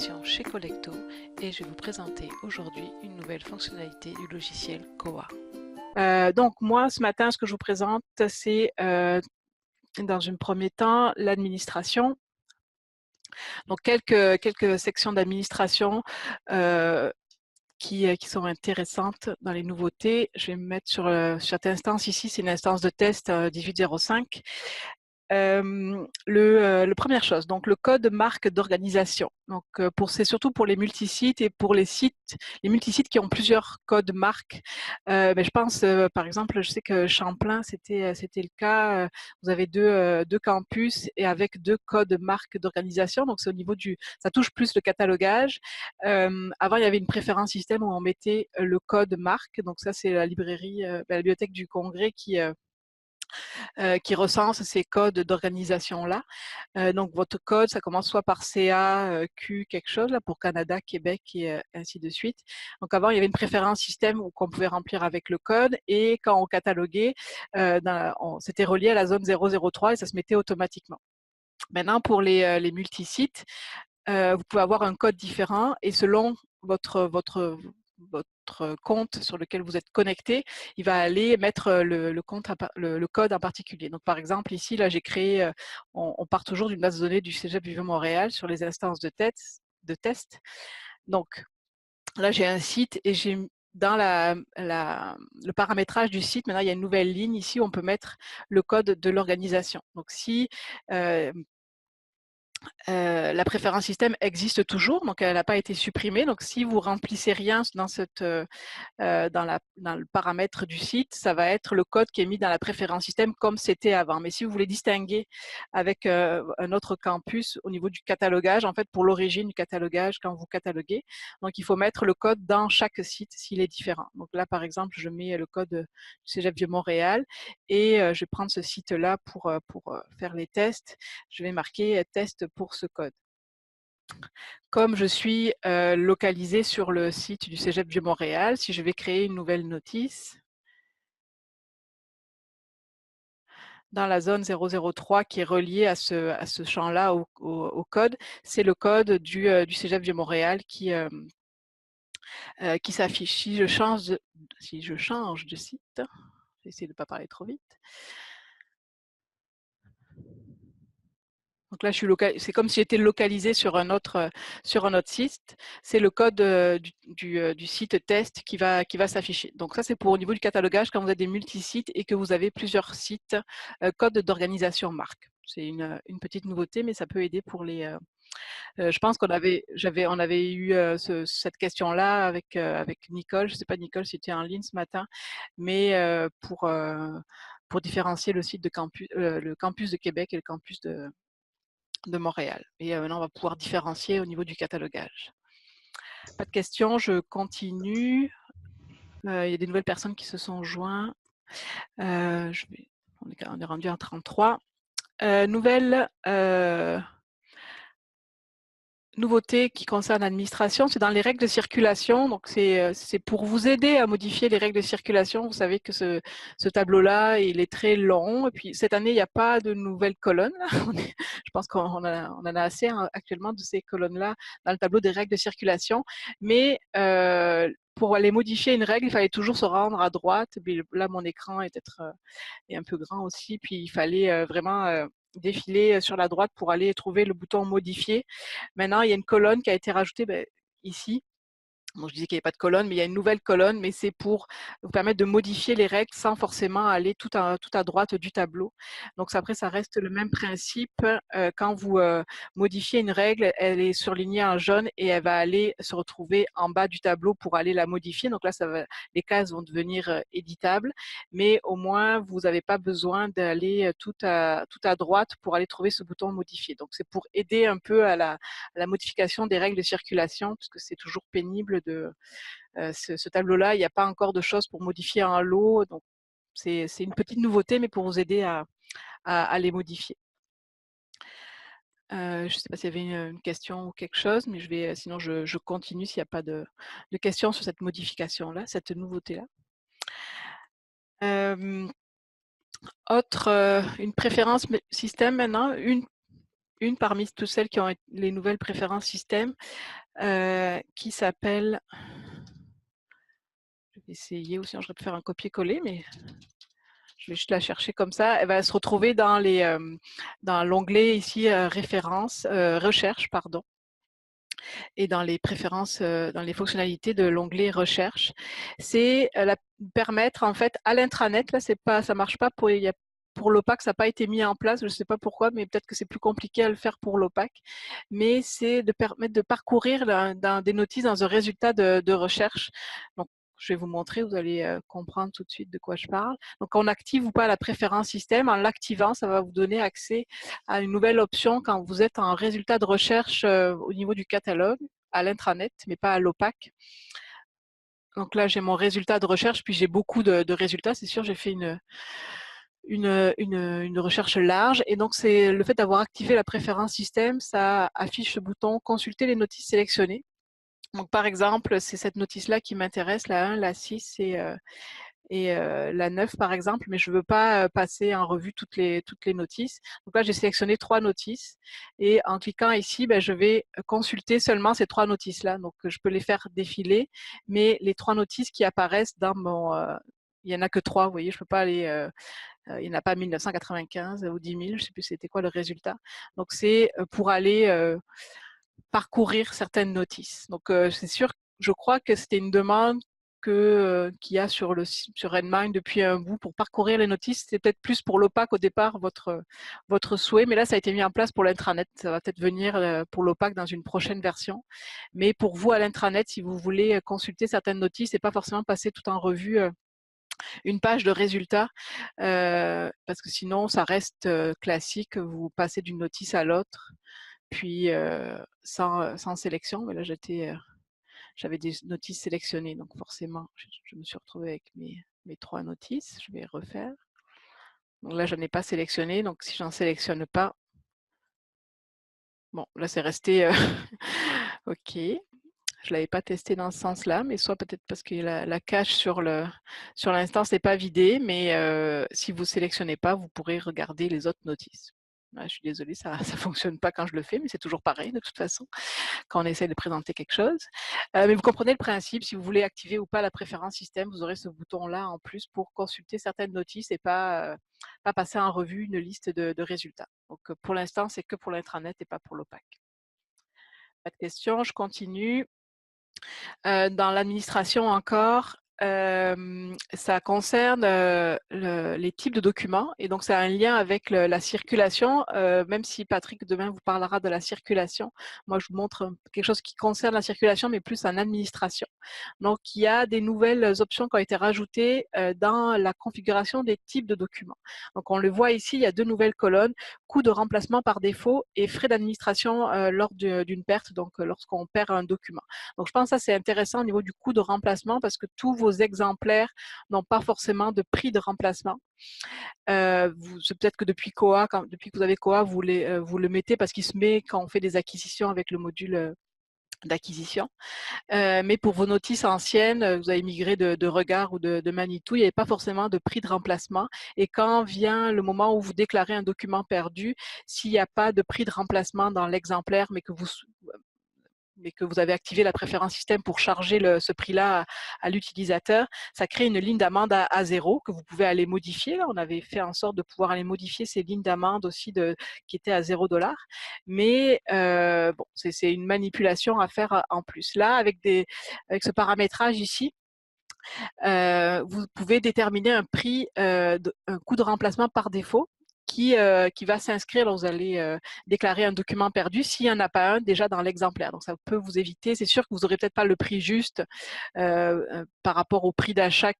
formation chez Collecto et je vais vous présenter aujourd'hui une nouvelle fonctionnalité du logiciel Koa. Donc moi, ce matin, ce que je vous présente, c'est dans un premier temps l'administration. Donc quelques sections d'administration qui sont intéressantes dans les nouveautés. Je vais me mettre sur cette instance ici, c'est une instance de test 18.05. La première chose, donc le code marque d'organisation. Donc c'est surtout pour les multisites et pour les multisites qui ont plusieurs codes marques. Je pense, par exemple, je sais que Champlain, c'était le cas. Vous avez deux campus et avec deux codes marques d'organisation. Donc c'est au niveau ça touche plus le catalogage. Avant, il y avait une préférence système où on mettait le code marque. Donc ça, c'est la bibliothèque du Congrès qui recense ces codes d'organisation-là. Donc, votre code, ça commence soit par CA, Q, quelque chose, là, pour Canada, Québec et ainsi de suite. Donc, avant, il y avait une préférence système qu'on pouvait remplir avec le code et quand on cataloguait, c'était relié à la zone 003 et ça se mettait automatiquement. Maintenant, pour les multisites, vous pouvez avoir un code différent et selon votre compte sur lequel vous êtes connecté, il va aller mettre le code en particulier. Donc, par exemple, ici, là, j'ai créé, on part toujours d'une base de données du Cégep Vieux-Montréal sur les instances de test. Donc, là, j'ai un site et j'ai dans le paramétrage du site, maintenant, il y a une nouvelle ligne ici où on peut mettre le code de l'organisation. Donc, si la préférence système existe toujours, donc elle n'a pas été supprimée. Donc, si vous remplissez rien dans dans le paramètre du site, ça va être le code qui est mis dans la préférence système comme c'était avant. Mais si vous voulez distinguer avec un autre campus au niveau du catalogage, en fait, pour l'origine du catalogage, quand vous cataloguez, donc il faut mettre le code dans chaque site s'il est différent. Donc là, par exemple, je mets le code du Cégep Vieux-Montréal et je vais prendre ce site-là pour faire les tests. Je vais marquer test pour ce code. Comme je suis localisée sur le site du Cégep Vieux-Montréal, si je vais créer une nouvelle notice dans la zone 003 qui est reliée à ce champ-là au code, c'est le code du Cégep Vieux-Montréal qui s'affiche. Si je change de site, je vais essayer de ne pas parler trop vite. Donc là, c'est comme si j'étais localisé sur un autre site. C'est le code du site test qui va s'afficher. Donc ça, c'est pour au niveau du catalogage quand vous avez des multisites et que vous avez plusieurs sites, code d'organisation marque. C'est une petite nouveauté, mais ça peut aider pour les. Je pense on avait eu cette question-là avec Nicole. Je ne sais pas Nicole si tu es en ligne ce matin, mais pour différencier le site le campus de Québec et le campus de Montréal. Et maintenant, on va pouvoir différencier au niveau du catalogage. Pas de questions, je continue. Il y a des nouvelles personnes qui se sont joints. On est rendu à 33. Nouvelle nouveauté qui concerne l'administration, c'est dans les règles de circulation. Donc, c'est pour vous aider à modifier les règles de circulation. Vous savez que ce tableau-là, il est très long. Et puis, cette année, il n'y a pas de nouvelles colonnes. Je pense qu'on en a assez actuellement de ces colonnes-là dans le tableau des règles de circulation. Mais pour aller modifier une règle, il fallait toujours se rendre à droite. Puis là, mon écran est un peu grand aussi. Puis, il fallait vraiment défiler sur la droite pour aller trouver le bouton modifier. Maintenant, il y a une colonne qui a été rajoutée ici. Bon, je disais qu'il n'y avait pas de colonne, mais il y a une nouvelle colonne, mais c'est pour vous permettre de modifier les règles sans forcément aller tout à droite du tableau. Donc après, ça reste le même principe. Quand vous modifiez une règle, elle est surlignée en jaune et elle va aller se retrouver en bas du tableau pour aller la modifier. Donc là, les cases vont devenir éditables, mais au moins, vous n'avez pas besoin d'aller tout à droite pour aller trouver ce bouton modifier. Donc c'est pour aider un peu à la modification des règles de circulation, puisque c'est toujours pénible ce tableau-là. Il n'y a pas encore de choses pour modifier en lot. Donc, c'est une petite nouveauté, mais pour vous aider à les modifier. Je ne sais pas s'il y avait une question ou quelque chose, mais sinon je continue s'il n'y a pas de questions sur cette modification-là, cette nouveauté-là. Une préférence système maintenant, une parmi toutes celles qui ont les nouvelles préférences système qui s'appelle, je vais essayer, ou sinon je vais faire un copier-coller, mais je vais juste la chercher comme ça. Elle va se retrouver dans l'onglet ici références, recherche, pardon, et dans les préférences, dans les fonctionnalités de l'onglet recherche. C'est permettre en fait à l'intranet, là ça marche pas pour l'OPAC, ça n'a pas été mis en place, je ne sais pas pourquoi, mais peut-être que c'est plus compliqué à le faire pour l'OPAC. Mais c'est de permettre de parcourir des notices dans un résultat de recherche. Donc, je vais vous montrer, vous allez comprendre tout de suite de quoi je parle. Donc, on active ou pas la préférence système. En l'activant, ça va vous donner accès à une nouvelle option quand vous êtes en résultat de recherche au niveau du catalogue, à l'intranet, mais pas à l'OPAC. Donc là, j'ai mon résultat de recherche, puis j'ai beaucoup de résultats. C'est sûr, j'ai fait une recherche large. Et donc, c'est le fait d'avoir activé la préférence système, ça affiche ce bouton « Consulter les notices sélectionnées ». Donc, par exemple, c'est cette notice-là qui m'intéresse, la 1, la 6 et la 9, par exemple, mais je ne veux pas passer en revue toutes les notices. Donc là, j'ai sélectionné 3 notices et en cliquant ici, je vais consulter seulement ces 3 notices-là. Donc, je peux les faire défiler, mais les 3 notices qui apparaissent dans mon… il n'y en a que 3, vous voyez, je ne peux pas aller… il n'y en a pas 1995 ou 10 000, je ne sais plus c'était quoi le résultat. Donc, c'est pour aller parcourir certaines notices. Donc, c'est sûr, je crois que c'était une demande qu'il y a sur Redmine depuis un bout pour parcourir les notices. C'était peut-être plus pour l'OPAC au départ, votre souhait, mais là, ça a été mis en place pour l'intranet. Ça va peut-être venir pour l'OPAC dans une prochaine version. Mais pour vous, à l'intranet, si vous voulez consulter certaines notices et pas forcément passer tout en revue une page de résultats, parce que sinon, ça reste classique. Vous passez d'une notice à l'autre, puis sans sélection. Mais là, j'avais des notices sélectionnées, donc forcément, je me suis retrouvée avec mes 3 notices. Je vais refaire. Donc là, je n'en ai pas sélectionné, donc si j'en sélectionne pas, bon, là, c'est resté OK. Je ne l'avais pas testé dans ce sens-là, mais soit peut-être parce que la cache sur l'instance n'est pas vidée, mais si vous ne sélectionnez pas, vous pourrez regarder les autres notices. Je suis désolée, ça ne fonctionne pas quand je le fais, mais c'est toujours pareil de toute façon, quand on essaie de présenter quelque chose. Mais vous comprenez le principe, si vous voulez activer ou pas la préférence système, vous aurez ce bouton-là en plus pour consulter certaines notices et pas passer en revue une liste de résultats. Donc pour l'instant, c'est que pour l'intranet et pas pour l'OPAC. Pas de questions, je continue. Dans l'administration encore, ça concerne les types de documents et donc ça a un lien avec la circulation, même si Patrick demain vous parlera de la circulation. Moi, je vous montre quelque chose qui concerne la circulation, mais plus en administration. Donc, il y a des nouvelles options qui ont été rajoutées dans la configuration des types de documents. Donc, on le voit ici, il y a 2 nouvelles colonnes, coût de remplacement par défaut et frais d'administration lors d'une perte, donc lorsqu'on perd un document. Donc, je pense que ça, c'est intéressant au niveau du coût de remplacement parce que tous vos exemplaires n'ont pas forcément de prix de remplacement. C'est peut-être que depuis que vous avez Koha, vous le mettez parce qu'il se met quand on fait des acquisitions avec le module d'acquisition. Mais pour vos notices anciennes, vous avez migré de Regard ou de Manitou, il n'y avait pas forcément de prix de remplacement. Et quand vient le moment où vous déclarez un document perdu, s'il n'y a pas de prix de remplacement dans l'exemplaire, mais que vous avez activé la préférence système pour charger ce prix-là à l'utilisateur, ça crée une ligne d'amende à 0 que vous pouvez aller modifier. Là, on avait fait en sorte de pouvoir aller modifier ces lignes d'amende aussi qui étaient à 0 $. Mais bon, c'est une manipulation à faire en plus. Là, avec ce paramétrage ici, vous pouvez déterminer un prix, un coût de remplacement par défaut qui va s'inscrire. Vous allez déclarer un document perdu s'il n'y en a pas un déjà dans l'exemplaire. Donc, ça peut vous éviter. C'est sûr que vous n'aurez peut-être pas le prix juste par rapport au prix d'achat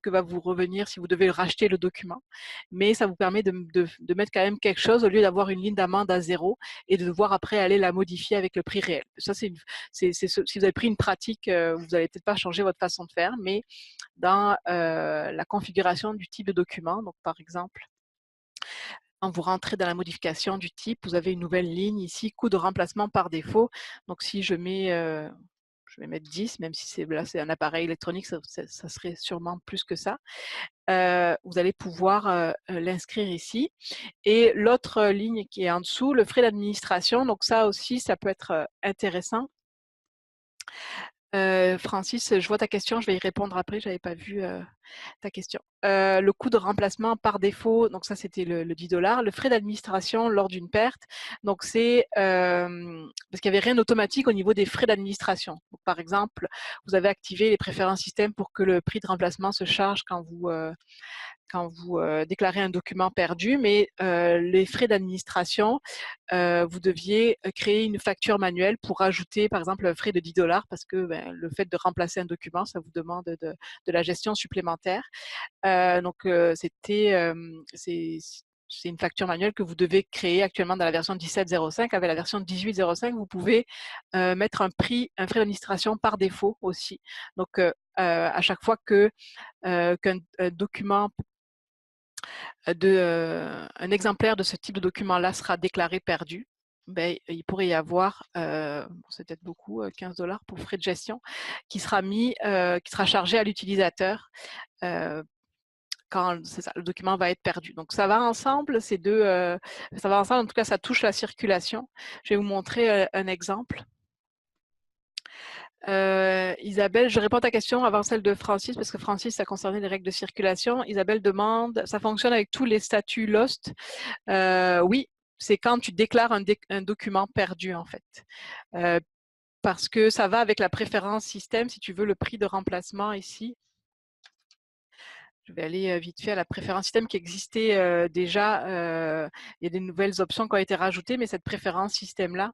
que va vous revenir si vous devez racheter le document. Mais ça vous permet de mettre quand même quelque chose au lieu d'avoir une ligne d'amende à 0 et de devoir après aller la modifier avec le prix réel. Ça, si vous avez pris une pratique, vous n'allez peut-être pas changer votre façon de faire, mais dans la configuration du type de document, donc par exemple, quand vous rentrez dans la modification du type, vous avez une nouvelle ligne ici, coût de remplacement par défaut. Donc si je mets je vais mettre 10, même si là c'est un appareil électronique, ça serait sûrement plus que ça. Vous allez pouvoir l'inscrire ici. Et l'autre ligne qui est en dessous, le frais d'administration, donc ça aussi, ça peut être intéressant. Francis, je vois ta question, je vais y répondre après, je n'avais pas vu ta question. Le coût de remplacement par défaut, donc ça c'était le 10 $. Le frais d'administration lors d'une perte, donc c'est parce qu'il n'y avait rien d'automatique au niveau des frais d'administration. Par exemple, vous avez activé les préférences système pour que le prix de remplacement se charge quand vous déclarez un document perdu, mais les frais d'administration, vous deviez créer une facture manuelle pour ajouter, par exemple, un frais de 10 $ parce que le fait de remplacer un document, ça vous demande de la gestion supplémentaire. C'est une facture manuelle que vous devez créer actuellement dans la version 17.05. Avec la version 18.05, vous pouvez mettre un frais d'administration par défaut aussi. Donc, à chaque fois qu'un document un exemplaire de ce type de document-là sera déclaré perdu, il pourrait y avoir, c'est peut-être beaucoup, 15 $ pour frais de gestion, qui sera chargé à l'utilisateur quand le document va être perdu. Donc ça va ensemble, ça va ensemble, en tout cas ça touche la circulation. Je vais vous montrer un exemple. Isabelle, je réponds à ta question avant celle de Francis, parce que Francis, ça concernait les règles de circulation. Isabelle demande, ça fonctionne avec tous les statuts Lost? Oui, c'est quand tu déclares un document perdu, en fait. Parce que ça va avec la préférence système, si tu veux le prix de remplacement ici. Je vais aller vite fait à la préférence système qui existait déjà. Il y a des nouvelles options qui ont été rajoutées, mais cette préférence système-là,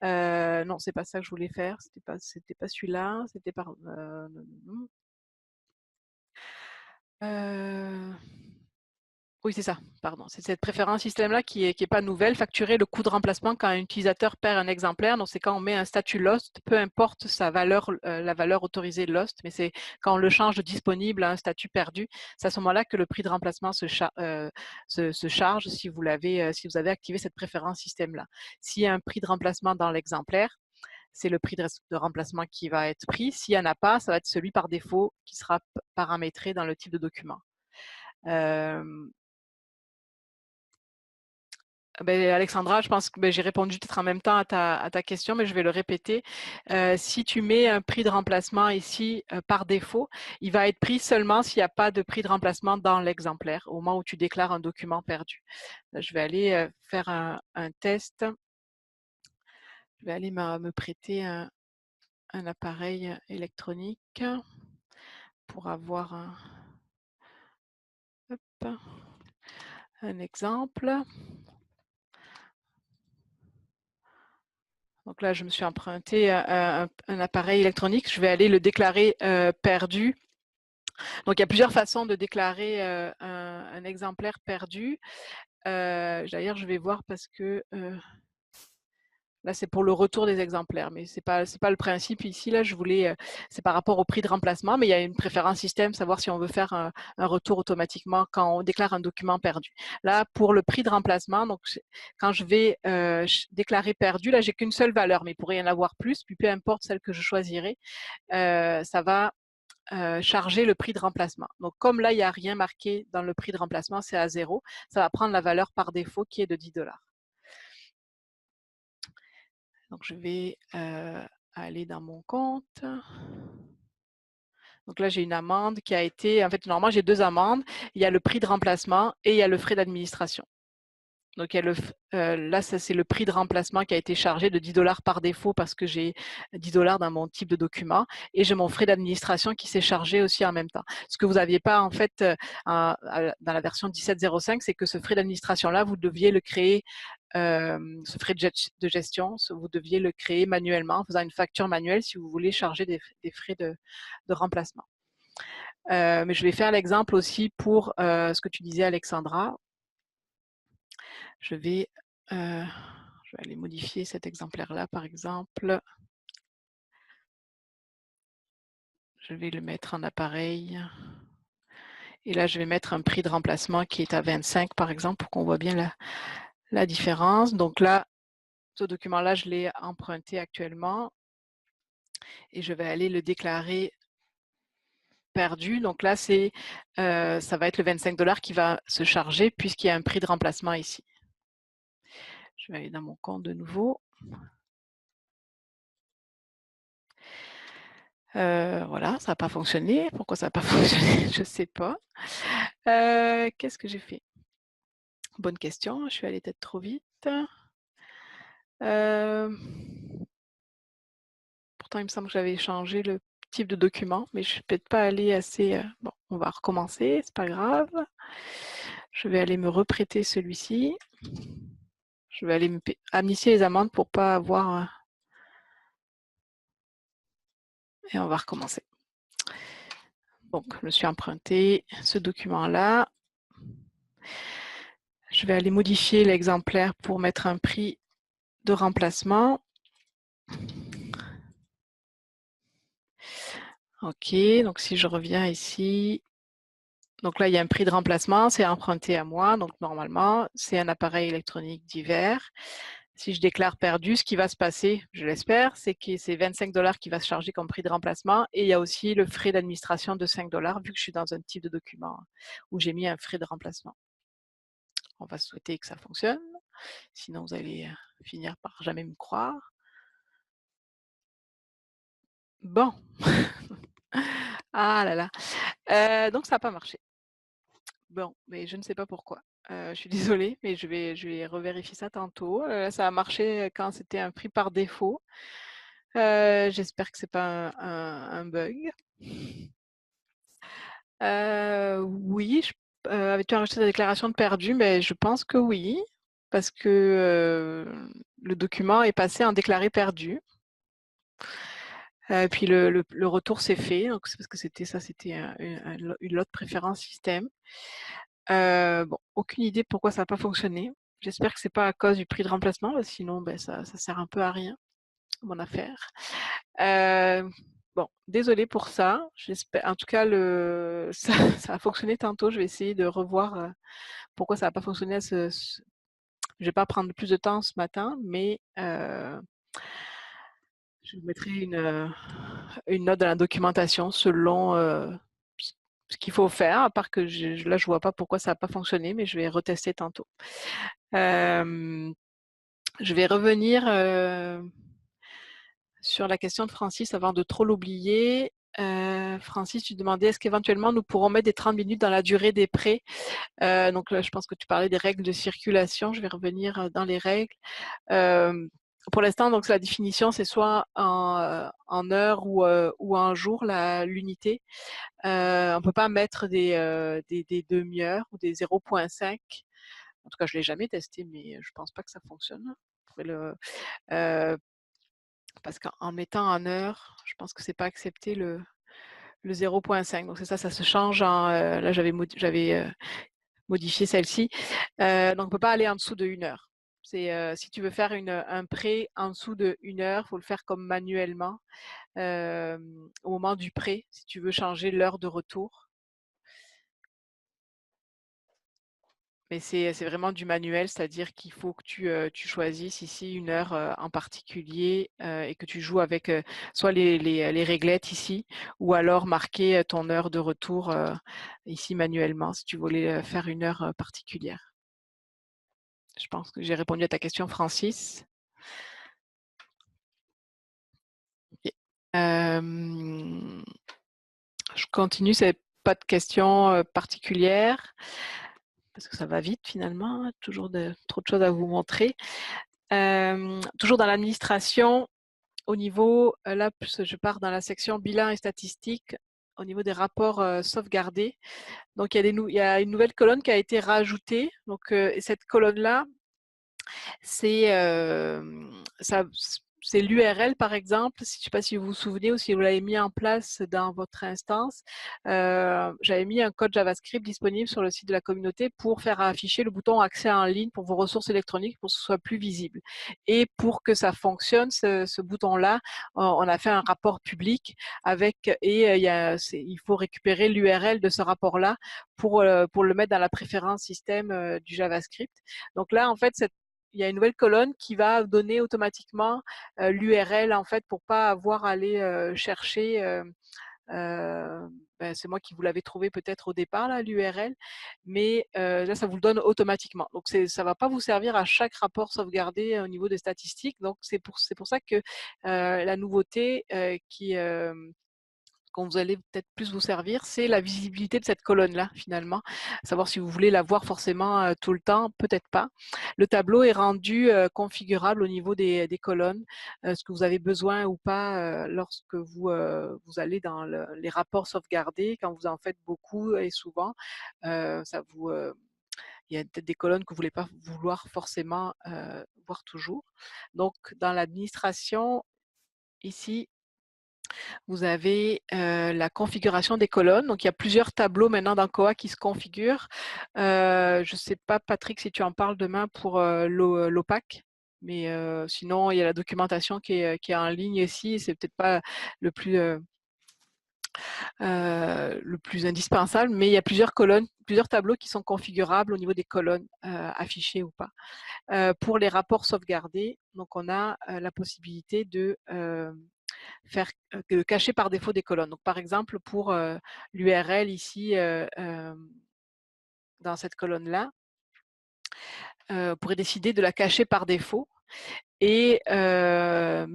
non, c'est pas ça que je voulais faire. C'était pas celui-là. C'était par. Oui, c'est ça. Pardon. C'est cette préférence système-là qui est pas nouvelle. Facturer le coût de remplacement quand un utilisateur perd un exemplaire. Donc, c'est quand on met un statut lost, peu importe sa valeur, la valeur autorisée de lost, mais c'est quand on le change de disponible à un statut perdu. C'est à ce moment-là que le prix de remplacement se charge si vous avez activé cette préférence système-là. S'il y a un prix de remplacement dans l'exemplaire, c'est le prix de remplacement qui va être pris. S'il n'y en a pas, ça va être celui par défaut qui sera paramétré dans le type de document. Alexandra, je pense que j'ai répondu peut-être en même temps à ta question, mais je vais le répéter. Si tu mets un prix de remplacement ici par défaut, il va être pris seulement s'il n'y a pas de prix de remplacement dans l'exemplaire, au moment où tu déclares un document perdu. Je vais aller faire un test. Je vais aller me prêter un appareil électronique pour avoir un exemple. Donc là, je me suis emprunté un appareil électronique. Je vais aller le déclarer perdu. Donc, il y a plusieurs façons de déclarer un exemplaire perdu. D'ailleurs, je vais voir parce que là, c'est pour le retour des exemplaires, mais c'est pas le principe ici. Là, c'est par rapport au prix de remplacement, mais il y a une préférence système, savoir si on veut faire un retour automatiquement quand on déclare un document perdu. Là, pour le prix de remplacement, donc quand je vais déclarer perdu, là, j'ai qu'une seule valeur, mais il pourrait y en avoir plus, puis peu importe celle que je choisirai, ça va charger le prix de remplacement. Donc, comme là, il n'y a rien marqué dans le prix de remplacement, c'est à 0, ça va prendre la valeur par défaut qui est de 10 $. Donc, je vais aller dans mon compte. Donc là, j'ai une amende qui a été… En fait, normalement, j'ai deux amendes. Il y a le prix de remplacement et il y a le frais d'administration. Donc, là, ça, c'est le prix de remplacement qui a été chargé de 10 $ par défaut parce que j'ai 10 $ dans mon type de document. Et j'ai mon frais d'administration qui s'est chargé aussi en même temps. Ce que vous n'aviez pas, en fait, dans la version 17.05, c'est que ce frais d'administration-là, vous deviez le créer, ce frais de gestion, vous deviez le créer manuellement en faisant une facture manuelle si vous voulez charger des frais de remplacement. Mais je vais faire l'exemple aussi pour ce que tu disais, Alexandra. Je vais aller modifier cet exemplaire-là, par exemple. Je vais le mettre en appareil. Et là, je vais mettre un prix de remplacement qui est à 25, par exemple, pour qu'on voit bien la différence. Donc là, ce document-là, je l'ai emprunté actuellement. et je vais aller le déclarer perdu. Donc là, ça va être le 25 $ qui va se charger puisqu'il y a un prix de remplacement ici. Je vais aller dans mon compte de nouveau. Voilà, ça n'a pas fonctionné. Pourquoi ça n'a pas fonctionné? Je ne sais pas. Qu'est-ce que j'ai fait? Bonne question. Je suis allée peut-être trop vite. Pourtant, il me semble que j'avais changé le type de document, mais je ne suis peut-être pas allée assez... Bon, on va recommencer, c'est pas grave. Je vais aller me reprêter celui-ci. Je vais aller me amnistier les amendes pour pas avoir... Et on va recommencer. Donc, je me suis emprunté ce document-là. Je vais aller modifier l'exemplaire pour mettre un prix de remplacement. Ok, donc si je reviens ici, donc là il y a un prix de remplacement, c'est emprunté à moi, donc normalement c'est un appareil électronique divers. Si je déclare perdu, ce qui va se passer, je l'espère, c'est que c'est 25 $ qui va se charger comme prix de remplacement et il y a aussi le frais d'administration de 5 $ vu que je suis dans un type de document où j'ai mis un frais de remplacement. On va souhaiter que ça fonctionne, sinon vous allez finir par jamais me croire. Bon. Ah là là. Donc ça n'a pas marché. Bon, mais je ne sais pas pourquoi. Je suis désolée, mais je vais revérifier ça tantôt. Ça a marché quand c'était un prix par défaut. J'espère que c'est pas un bug. Oui, avais-tu enregistré ta déclaration de perdu? Mais je pense que oui, parce que le document est passé en déclaré perdu. Puis le retour s'est fait, donc c'est parce que c'était une lot de préférence système. Bon, aucune idée pourquoi ça n'a pas fonctionné. J'espère que c'est pas à cause du prix de remplacement, sinon ben, ça sert un peu à rien, mon affaire. Bon, désolée pour ça. J'espère, en tout cas, ça a fonctionné tantôt. Je vais essayer de revoir pourquoi ça n'a pas fonctionné. Je vais pas prendre plus de temps ce matin, mais je vous mettrai une note dans la documentation selon ce qu'il faut faire, à part que là, je vois pas pourquoi ça n'a pas fonctionné, mais je vais retester tantôt. Je vais revenir sur la question de Francis avant de trop l'oublier. Francis, tu demandais est-ce qu'éventuellement nous pourrons mettre des 30 minutes dans la durée des prêts. Donc là, je pense que tu parlais des règles de circulation. Je vais revenir dans les règles. Pour l'instant, donc la définition, c'est soit en heure ou en jour l'unité. On ne peut pas mettre des demi-heures ou des 0,5. En tout cas, je ne l'ai jamais testé, mais je ne pense pas que ça fonctionne. Parce qu'en mettant en heure, je pense que c'est pas accepté le 0,5. Donc c'est ça, ça se change en. Là, j'avais modifié celle-ci. Donc on ne peut pas aller en dessous de 1 heure. Si tu veux faire un prêt en dessous de 1 heure, il faut le faire comme manuellement au moment du prêt, si tu veux changer l'heure de retour. Mais c'est vraiment du manuel, c'est-à-dire qu'il faut que tu choisisses ici 1 heure en particulier et que tu joues avec soit les réglettes ici ou alors marquer ton heure de retour ici manuellement si tu voulais faire 1 heure particulière. Je pense que j'ai répondu à ta question, Francis. Okay. Je continue, c'est pas de questions particulières parce que ça va vite finalement, toujours trop de choses à vous montrer. Toujours dans l'administration, au niveau, là je pars dans la section bilan et statistiques, au niveau des rapports sauvegardés. Donc il y a une nouvelle colonne qui a été rajoutée. Donc cette colonne-là, c'est l'URL par exemple, je ne sais pas si vous vous souvenez ou si vous l'avez mis en place dans votre instance, j'avais mis un code JavaScript disponible sur le site de la communauté pour faire afficher le bouton accès en ligne pour vos ressources électroniques pour que ce soit plus visible. Et pour que ça fonctionne, ce bouton-là, on a fait un rapport public il faut récupérer l'URL de ce rapport-là pour le mettre dans la préférence système du JavaScript. Donc là, en fait, il y a une nouvelle colonne qui va donner automatiquement l'URL en fait pour pas avoir à aller chercher. C'est moi qui vous l'avais trouvé peut-être au départ là, l'URL, mais là ça vous le donne automatiquement. Donc ça va pas vous servir à chaque rapport sauvegardé au niveau des statistiques. Donc c'est pour ça que la nouveauté quand vous allez peut-être plus vous servir, c'est la visibilité de cette colonne-là, finalement. Savoir si vous voulez la voir forcément tout le temps, peut-être pas. Le tableau est rendu configurable au niveau des colonnes, ce que vous avez besoin ou pas lorsque vous allez dans les rapports sauvegardés, quand vous en faites beaucoup et souvent, il y a peut-être des colonnes que vous ne voulez pas vouloir forcément voir toujours. Donc, dans l'administration, ici, vous avez la configuration des colonnes. Donc, il y a plusieurs tableaux maintenant dans Koha qui se configurent. Je ne sais pas, Patrick, si tu en parles demain pour l'OPAC, mais sinon, il y a la documentation qui est en ligne ici. C'est peut-être pas le plus indispensable, mais il y a plusieurs colonnes, plusieurs tableaux qui sont configurables au niveau des colonnes affichées ou pas. Pour les rapports sauvegardés, donc on a la possibilité de faire cacher par défaut des colonnes. Donc, par exemple, pour l'URL ici, dans cette colonne-là, on pourrait décider de la cacher par défaut, mais quand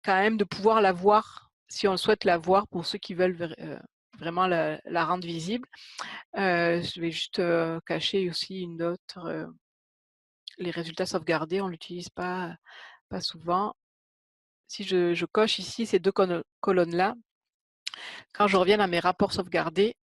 même de pouvoir la voir si on souhaite la voir pour ceux qui veulent vraiment la rendre visible. Je vais juste cacher aussi une autre, les résultats sauvegardés, on ne l'utilise pas souvent. Si je coche ici ces deux colonnes-là, quand je reviens à mes rapports sauvegardés,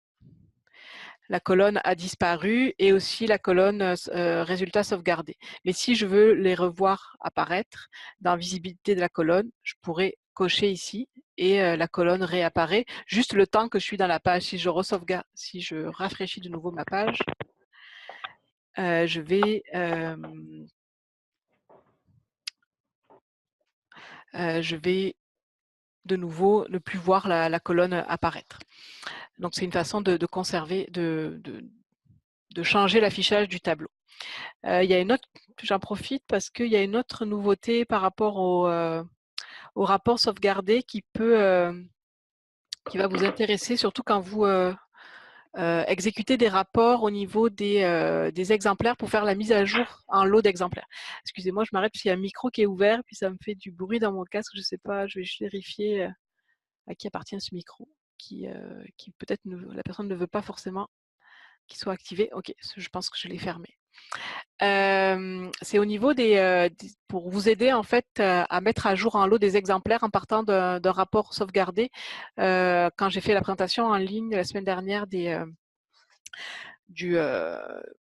la colonne a disparu et aussi la colonne résultats sauvegardés. Mais si je veux les revoir apparaître dans visibilité de la colonne, je pourrais cocher ici et la colonne réapparaît juste le temps que je suis dans la page. Si je rafraîchis de nouveau ma page, je vais de nouveau ne plus voir la colonne apparaître. Donc c'est une façon de conserver, de changer l'affichage du tableau. Il y a une autre, j'en profite parce qu'il y a une autre nouveauté par rapport au rapport sauvegardé qui va vous intéresser, surtout quand vous exécutez des rapports au niveau des exemplaires pour faire la mise à jour en lot d'exemplaires. Excusez-moi, je m'arrête parce qu'il y a un micro qui est ouvert, puis ça me fait du bruit dans mon casque, je ne sais pas, je vais juste vérifier à qui appartient ce micro, qui peut-être la personne ne veut pas forcément qu'il soit activé. Ok, je pense que je l'ai fermé. C'est au niveau pour vous aider en fait à mettre à jour en lot des exemplaires en partant d'un rapport sauvegardé. Quand j'ai fait la présentation en ligne la semaine dernière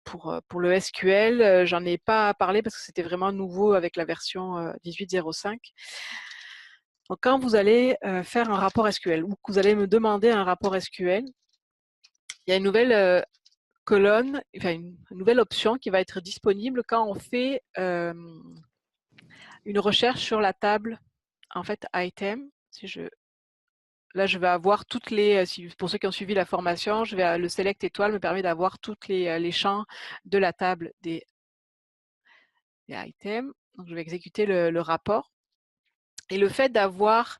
pour le SQL, j'en ai pas parlé parce que c'était vraiment nouveau avec la version 18.05. Donc quand vous allez faire un rapport SQL ou que vous allez me demander un rapport SQL, il y a une nouvelle colonne, enfin une nouvelle option qui va être disponible quand on fait une recherche sur la table en fait item. Là, je vais avoir toutes pour ceux qui ont suivi la formation, le select étoile me permet d'avoir toutes les champs de la table des items. Donc, je vais exécuter le rapport. Et le fait d'avoir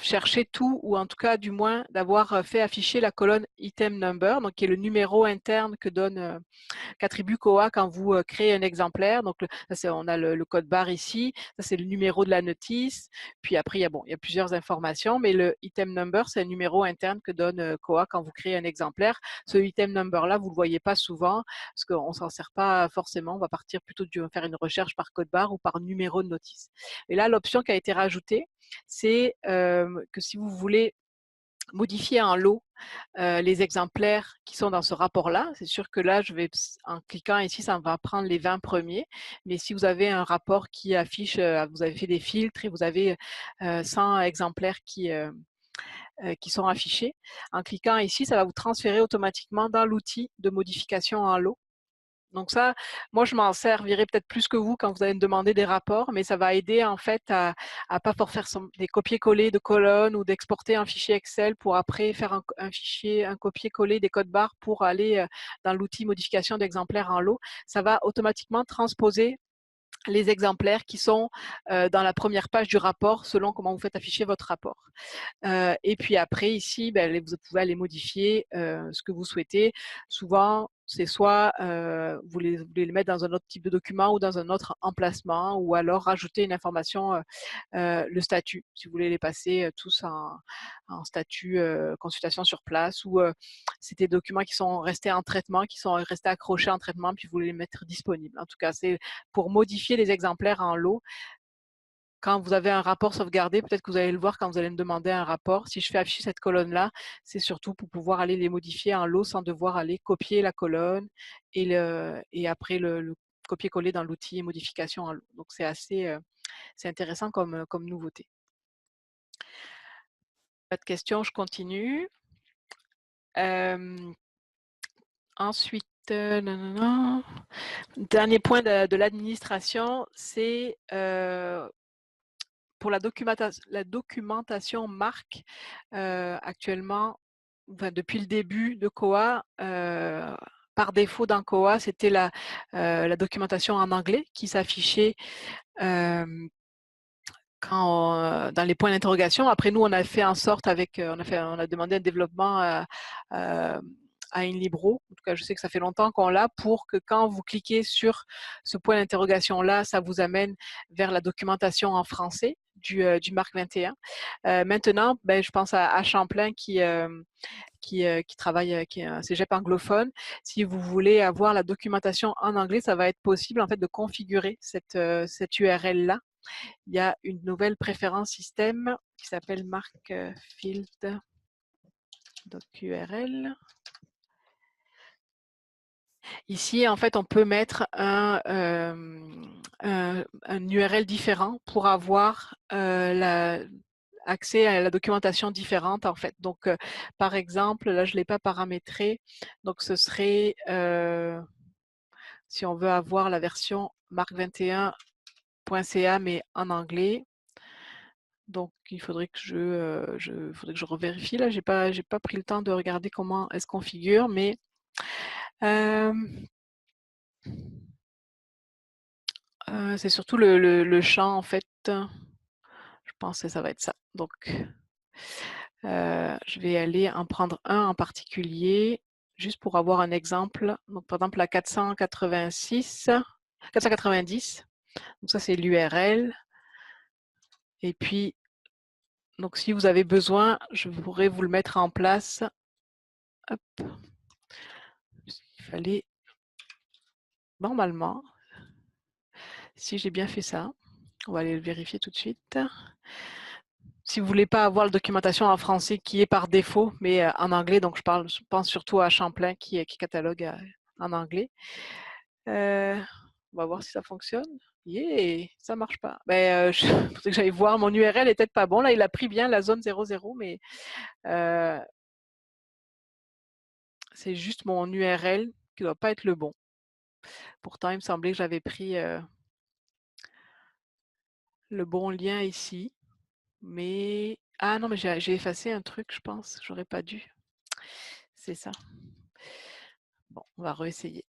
cherché tout, ou en tout cas du moins d'avoir fait afficher la colonne item number, donc qui est le numéro interne qu'attribue Koha quand vous créez un exemplaire. Donc, on a le code barre ici, ça c'est le numéro de la notice. Puis après, il y a plusieurs informations, mais le item number, c'est un numéro interne que donne Koha quand vous créez un exemplaire. Ce item number-là, vous ne le voyez pas souvent parce qu'on ne s'en sert pas forcément. On va partir plutôt de faire une recherche par code barre ou par numéro de notice. Et là, l'option qui a été rajoutée, c'est que si vous voulez modifier en lot les exemplaires qui sont dans ce rapport-là. C'est sûr que là, en cliquant ici, ça va prendre les 20 premiers. Mais si vous avez un rapport qui affiche, vous avez fait des filtres et vous avez 100 exemplaires qui sont affichés, en cliquant ici, ça va vous transférer automatiquement dans l'outil de modification en lot. Donc ça, moi je m'en servirai peut-être plus que vous quand vous allez me demander des rapports, mais ça va aider en fait à pas pour faire des copier-coller de colonnes ou d'exporter un fichier Excel pour après faire un copier-coller des codes barres pour aller dans l'outil modification d'exemplaires en lot. Ça va automatiquement transposer les exemplaires qui sont dans la première page du rapport selon comment vous faites afficher votre rapport. Et puis après, ici, vous pouvez aller modifier ce que vous souhaitez. Souvent, c'est soit vous voulez les mettre dans un autre type de document ou dans un autre emplacement, ou alors rajouter une information, le statut, si vous voulez les passer tous en statut consultation sur place, ou c'est des documents qui sont restés en traitement, qui sont restés accrochés en traitement, puis vous voulez les mettre disponibles. En tout cas, c'est pour modifier les exemplaires en lot. Quand vous avez un rapport sauvegardé, peut-être que vous allez le voir quand vous allez me demander un rapport. Si je fais afficher cette colonne-là, c'est surtout pour pouvoir aller les modifier en lot sans devoir aller copier la colonne et après le copier-coller dans l'outil modification en lot. Donc c'est assez c'est intéressant comme nouveauté. Pas de questions, je continue. Ensuite, dernier point de l'administration, c'est pour la documentation marque, actuellement, enfin, depuis le début de Koha, par défaut dans Koha, c'était la documentation en anglais qui s'affichait dans les points d'interrogation. Après, nous, on a fait en sorte on a demandé un développement à InLibro. En tout cas, je sais que ça fait longtemps qu'on l'a, pour que quand vous cliquez sur ce point d'interrogation-là, ça vous amène vers la documentation en français du Marc 21. Maintenant, je pense à Champlain qui travaille, qui est un cégep anglophone. Si vous voulez avoir la documentation en anglais, ça va être possible en fait de configurer cette URL-là. Il y a une nouvelle préférence système qui s'appelle Marc Field URL. Ici, en fait, on peut mettre un URL différent pour avoir accès à la documentation différente, en fait. Donc, par exemple, là, je ne l'ai pas paramétré. Donc, ce serait, si on veut avoir la version marc21.ca, mais en anglais. Donc, il faudrait que je revérifie. Là, j'ai pas pris le temps de regarder comment elle se configure, mais c'est surtout le champ, en fait. Je pense que ça va être ça. Donc, je vais aller en prendre un en particulier, juste pour avoir un exemple. Donc, par exemple, la 490. Donc, ça, c'est l'URL. Et puis, donc, si vous avez besoin, je pourrais vous le mettre en place. Hop. Il fallait, normalement, si j'ai bien fait ça, on va aller le vérifier tout de suite. Si vous ne voulez pas avoir la documentation en français qui est par défaut, mais en anglais, donc je pense surtout à Champlain qui catalogue en anglais. On va voir si ça fonctionne. Yeah, ça marche pas. Je faudrait que j'aille voir. Mon URL est peut-être pas bon. Là, il a pris bien la zone 00, mais c'est juste mon URL qui doit pas être le bon. Pourtant, il me semblait que j'avais pris le bon lien ici. Mais ah non, mais j'ai effacé un truc, je pense. J'aurais pas dû. C'est ça. Bon, on va réessayer.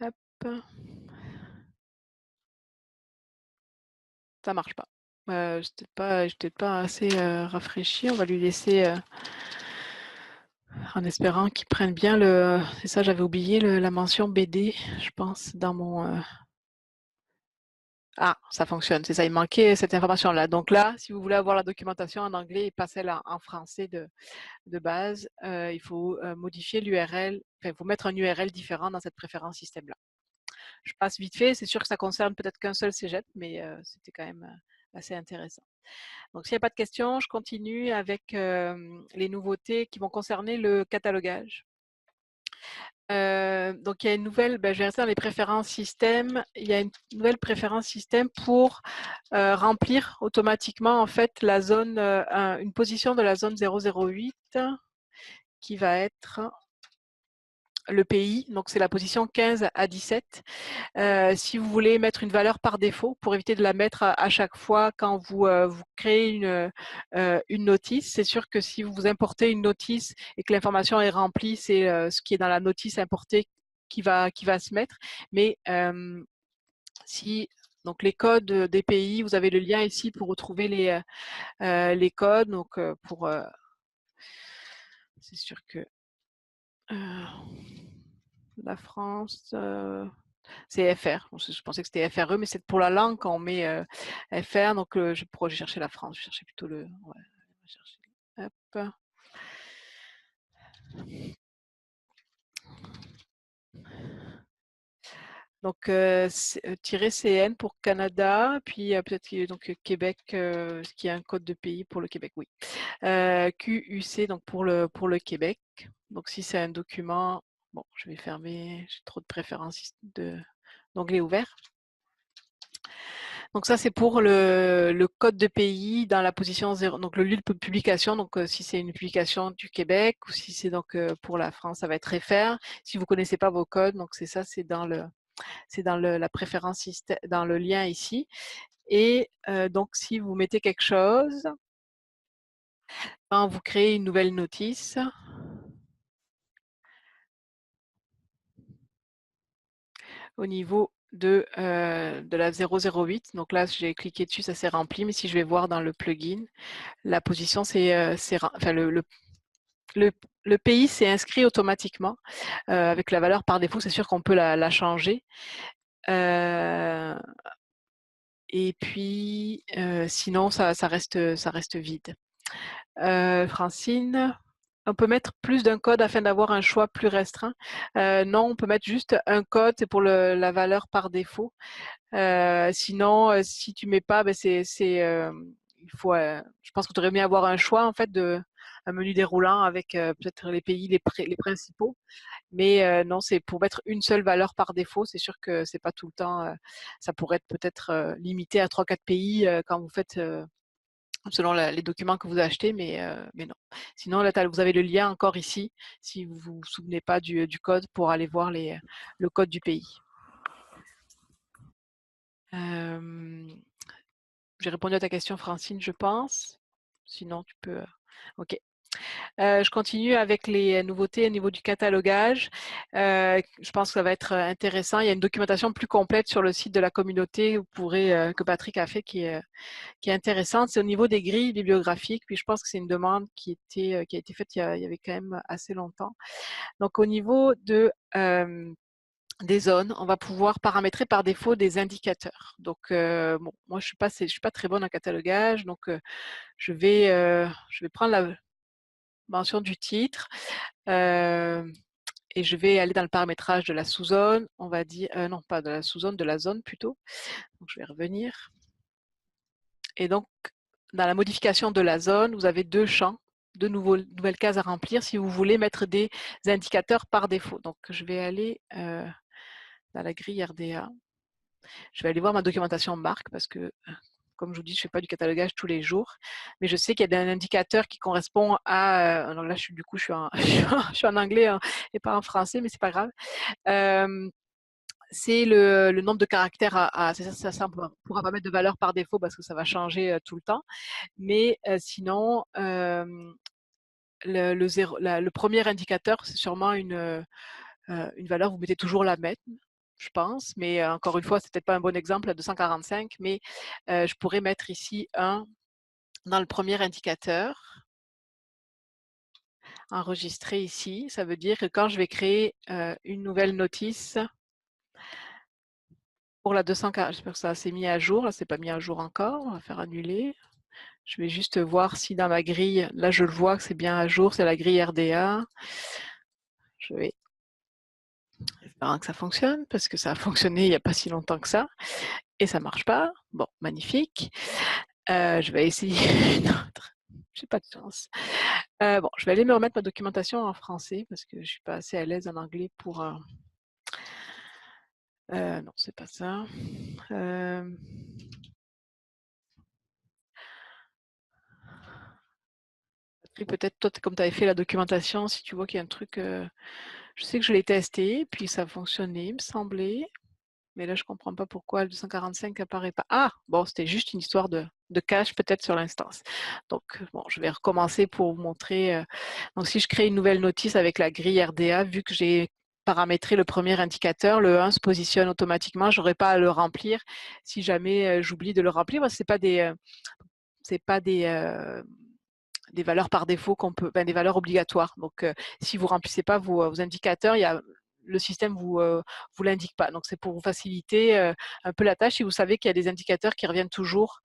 Hop. Ça marche pas. Je n'étais pas assez rafraîchi. On va lui laisser en espérant qu'il prenne bien le. C'est ça, j'avais oublié la mention BD, je pense, dans mon. Ah, ça fonctionne, c'est ça, il manquait cette information-là. Donc là, si vous voulez avoir la documentation en anglais et pas celle en français de base, il faut modifier l'URL, enfin, il faut mettre un URL différent dans cette préférence système-là. Je passe vite fait, c'est sûr que ça concerne peut-être qu'un seul cégep, mais c'était quand même assez intéressant. Donc, s'il n'y a pas de questions, je continue avec les nouveautés qui vont concerner le catalogage. Donc, il y a une nouvelle, je vais rester dans les préférences système. Il y a une nouvelle préférence système pour remplir automatiquement en fait la zone, une position de la zone 008 qui va être le pays, donc c'est la position 15 à 17. Si vous voulez mettre une valeur par défaut, pour éviter de la mettre à chaque fois quand vous créez une notice, c'est sûr que si vous importez une notice et que l'information est remplie, c'est ce qui est dans la notice importée qui va se mettre. Mais si donc les codes des pays, vous avez le lien ici pour retrouver les codes. Donc c'est sûr que la France, c'est FR. Je pensais que c'était FRE, mais c'est pour la langue quand on met FR. Donc j'ai cherché la France. Je cherchais plutôt le. Ouais, je vais chercher. Hop. Donc tirer CN pour Canada, puis peut-être qu'il y a donc Québec, qui est un code de pays pour le Québec, oui. QUC donc pour le Québec. Donc si c'est un document, bon, je vais fermer, j'ai trop de préférences d'onglet ouvert. Donc ça c'est pour le code de pays dans la position 0, donc le lieu de publication. Donc si c'est une publication du Québec ou si c'est donc pour la France, ça va être FR. Si vous connaissez pas vos codes, donc c'est ça, c'est dans la préférence, dans le lien ici. Et donc si vous mettez quelque chose, quand vous créez une nouvelle notice, au niveau de la 008. Donc là, j'ai cliqué dessus, ça s'est rempli. Mais si je vais voir dans le plugin, la position, enfin, le pays s'est inscrit automatiquement avec la valeur par défaut. C'est sûr qu'on peut la changer. Et puis, sinon, ça reste vide. Francine, on peut mettre plus d'un code afin d'avoir un choix plus restreint. Non, on peut mettre juste un code, c'est pour la valeur par défaut. Sinon, si tu mets pas, ben il faut. Je pense que tu aurais aimé avoir un choix en fait un menu déroulant avec peut-être les pays les principaux. Mais non, c'est pour mettre une seule valeur par défaut. C'est sûr que c'est pas tout le temps. Ça pourrait être peut-être limité à 3-4 pays quand vous faites selon les documents que vous achetez, mais non. Sinon, là, vous avez le lien encore ici, si vous vous souvenez pas du code, pour aller voir le code du pays. J'ai répondu à ta question, Francine, je pense. Sinon, tu peux. OK. Je continue avec les nouveautés au niveau du catalogage. Je pense que ça va être intéressant. Il y a une documentation plus complète sur le site de la communauté que Patrick a fait qui est intéressante. C'est au niveau des grilles bibliographiques. Puis je pense que c'est une demande qui a été faite il y avait quand même assez longtemps. Donc au niveau des zones, on va pouvoir paramétrer par défaut des indicateurs. Donc, bon, moi, je suis pas très bonne en catalogage, donc je vais prendre la mention du titre et je vais aller dans le paramétrage de la sous-zone. On va dire, non, pas de la sous-zone, de la zone plutôt. Donc, je vais revenir. Et donc, dans la modification de la zone, vous avez deux champs, nouvelles cases à remplir si vous voulez mettre des indicateurs par défaut. Donc, je vais aller dans la grille RDA. Je vais aller voir ma documentation marque parce que, comme je vous dis, je ne fais pas du catalogage tous les jours, mais je sais qu'il y a un indicateur qui correspond à. Alors là, du coup, je suis en anglais et pas en français, mais c'est pas grave. C'est le nombre de caractères c'est ça, on ne pourra pas mettre de valeur par défaut parce que ça va changer tout le temps. Mais sinon, le premier indicateur, c'est sûrement une valeur, vous mettez toujours la même, je pense, mais encore une fois, c'est peut-être pas un bon exemple, la 245, mais je pourrais mettre ici un dans le premier indicateur, enregistrer ici. Ça veut dire que quand je vais créer une nouvelle notice pour la 240, j'espère que ça s'est mis à jour, là c'est pas mis à jour encore, on va faire annuler. Je vais juste voir si dans ma grille, là je le vois que c'est bien à jour, c'est la grille RDA. Je vais espérer que ça fonctionne parce que ça a fonctionné il n'y a pas si longtemps que ça et ça marche pas. Bon, magnifique. Je vais essayer une autre. J'ai pas de chance. Bon, je vais aller me remettre ma documentation en français parce que je suis pas assez à l'aise en anglais pour. Non, c'est pas ça. Et peut-être toi, comme tu avais fait la documentation, si tu vois qu'il y a un truc, je sais que je l'ai testé, puis ça a fonctionné, il me semblait. Mais là, je comprends pas pourquoi le 245 apparaît pas. Ah, bon, c'était juste une histoire de cache peut-être sur l'instance. Donc, bon, je vais recommencer pour vous montrer. Donc, si je crée une nouvelle notice avec la grille RDA, vu que j'ai paramétré le premier indicateur, le 1 se positionne automatiquement. Je n'aurai pas à le remplir si jamais j'oublie de le remplir. Parce que c'est pas des valeurs par défaut qu'on peut, des valeurs obligatoires. Donc, si vous remplissez pas vos indicateurs, le système vous l'indique pas. Donc, c'est pour vous faciliter un peu la tâche. Si vous savez qu'il y a des indicateurs qui reviennent toujours,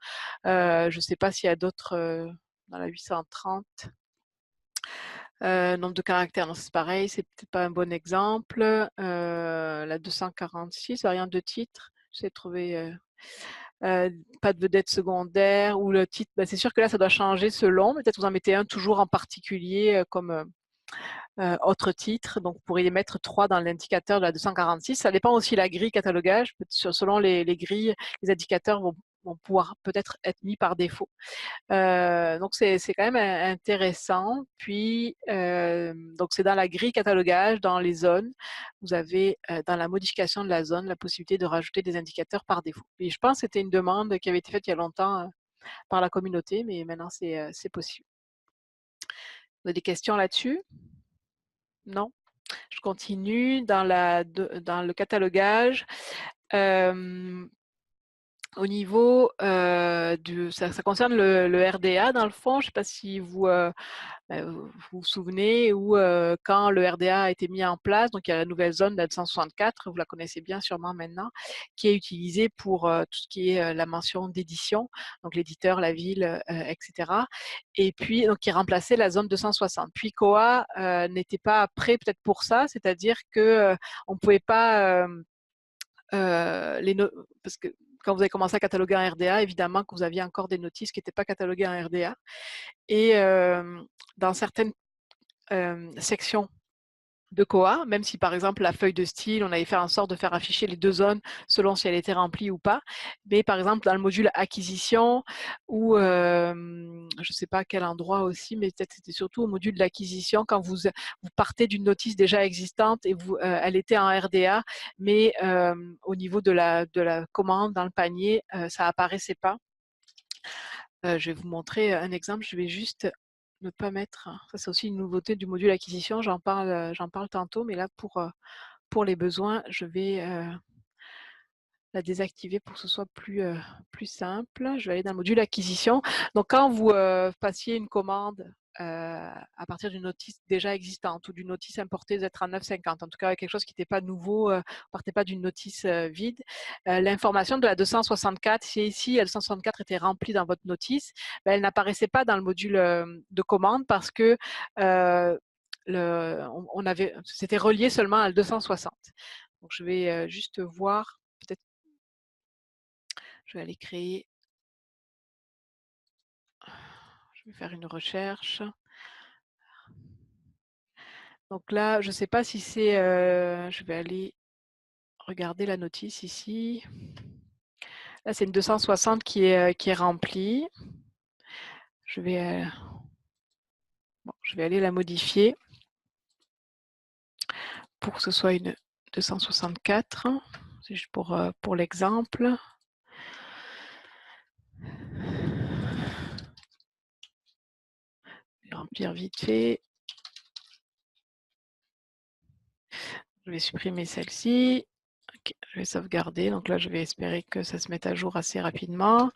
je ne sais pas s'il y a d'autres dans la 830. Nombre de caractères, non, c'est pareil, c'est peut-être pas un bon exemple. La 246, variante de titre, j'essaie de trouver pas de vedette secondaire ou le titre. C'est sûr que là, ça doit changer selon. Peut-être vous en mettez un toujours en particulier comme autre titre. Donc, vous pourriez mettre 3 dans l'indicateur de la 246. Ça dépend aussi de la grille catalogage. Selon les grilles, les indicateurs vont pouvoir peut-être être mis par défaut. Donc, c'est quand même intéressant. Puis, donc c'est dans la grille catalogage, dans les zones, vous avez dans la modification de la zone la possibilité de rajouter des indicateurs par défaut. Et je pense que c'était une demande qui avait été faite il y a longtemps par la communauté, mais maintenant c'est possible. Vous avez des questions là-dessus? Non? Je continue dans le catalogage. Au niveau ça concerne le RDA dans le fond. Je ne sais pas si vous vous souvenez où quand le RDA a été mis en place, donc il y a la nouvelle zone de 264, vous la connaissez bien sûrement maintenant, qui est utilisée pour tout ce qui est la mention d'édition, donc l'éditeur, la ville, etc. Et puis donc qui remplaçait la zone 260. Puis Koha n'était pas prêt peut-être pour ça, c'est-à-dire que on ne pouvait pas parce que quand vous avez commencé à cataloguer en RDA, évidemment que vous aviez encore des notices qui n'étaient pas cataloguées en RDA. Et dans certaines sections de Koha, même si par exemple la feuille de style, on avait fait en sorte de faire afficher les 2 zones selon si elle était remplie ou pas. Mais par exemple dans le module acquisition ou je ne sais pas à quel endroit aussi, mais peut-être c'était surtout au module d'acquisition quand vous partez d'une notice déjà existante et elle était en RDA, mais au niveau de la commande dans le panier, ça apparaissait pas. Je vais vous montrer un exemple. Je vais juste ne pas mettre. Ça, c'est aussi une nouveauté du module acquisition. J'en parle tantôt, mais là, pour les besoins, je vais la désactiver pour que ce soit plus simple. Je vais aller dans le module acquisition. Donc, quand vous passiez une commande à partir d'une notice déjà existante ou d'une notice importée Z3950, en tout cas quelque chose qui n'était pas nouveau, ne partez pas d'une notice vide, l'information de la 264, si ici la 264 était remplie dans votre notice, elle n'apparaissait pas dans le module de commande parce que c'était relié seulement à la 260. Donc je vais juste voir, peut-être je vais aller créer, je vais faire une recherche. Donc là, je ne sais pas si c'est, je vais aller regarder la notice ici. Là, c'est une 260 qui est remplie. Je vais aller la modifier pour que ce soit une 264. C'est juste pour l'exemple. Je vais remplir vite fait. Je vais supprimer celle-ci. Okay, je vais sauvegarder. Donc là, je vais espérer que ça se mette à jour assez rapidement.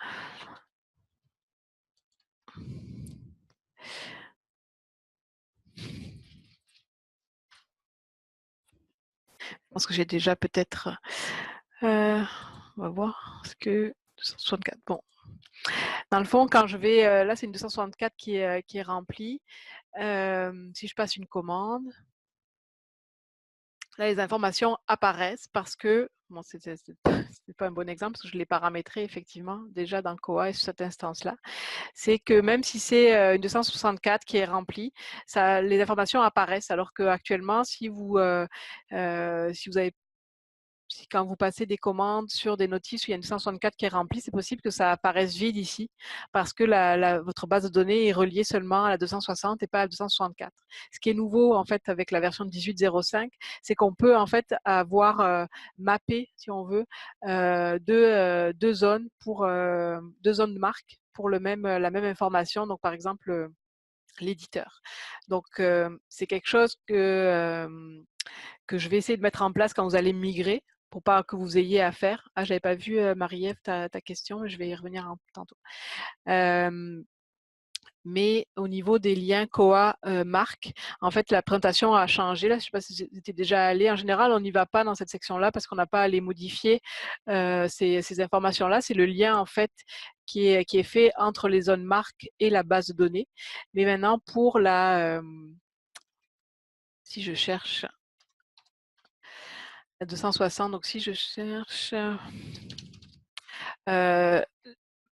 Je pense que j'ai déjà peut-être... on va voir. Est-ce que 264, bon. Dans le fond, quand je vais... là, c'est une 264 qui est remplie. Si je passe une commande, là, les informations apparaissent parce que... Bon, ce n'est pas un bon exemple parce que je l'ai paramétré effectivement déjà dans Koha et sur cette instance-là. C'est que même si c'est une 264 qui est remplie, les informations apparaissent alors qu'actuellement, si vous avez si quand vous passez des commandes sur des notices où il y a une 264 qui est remplie, c'est possible que ça apparaisse vide ici parce que votre base de données est reliée seulement à la 260 et pas à la 264. Ce qui est nouveau en fait avec la version 18.05, c'est qu'on peut en fait avoir mappé, si on veut, deux zones pour deux zones de marque pour la même information. Donc par exemple l'éditeur. Donc c'est quelque chose que je vais essayer de mettre en place quand vous allez migrer pour pas que vous ayez à faire. Ah, j'avais pas vu Marie-Ève ta question, mais je vais y revenir tantôt. Mais au niveau des liens COA marque, en fait, la présentation a changé. Là, je ne sais pas si vous étiez déjà allé. En général, on n'y va pas dans cette section-là parce qu'on n'a pas à les modifier ces informations-là. C'est le lien, en fait, qui est fait entre les zones marques et la base de données. Mais maintenant, pour si je cherche la 260, donc si je cherche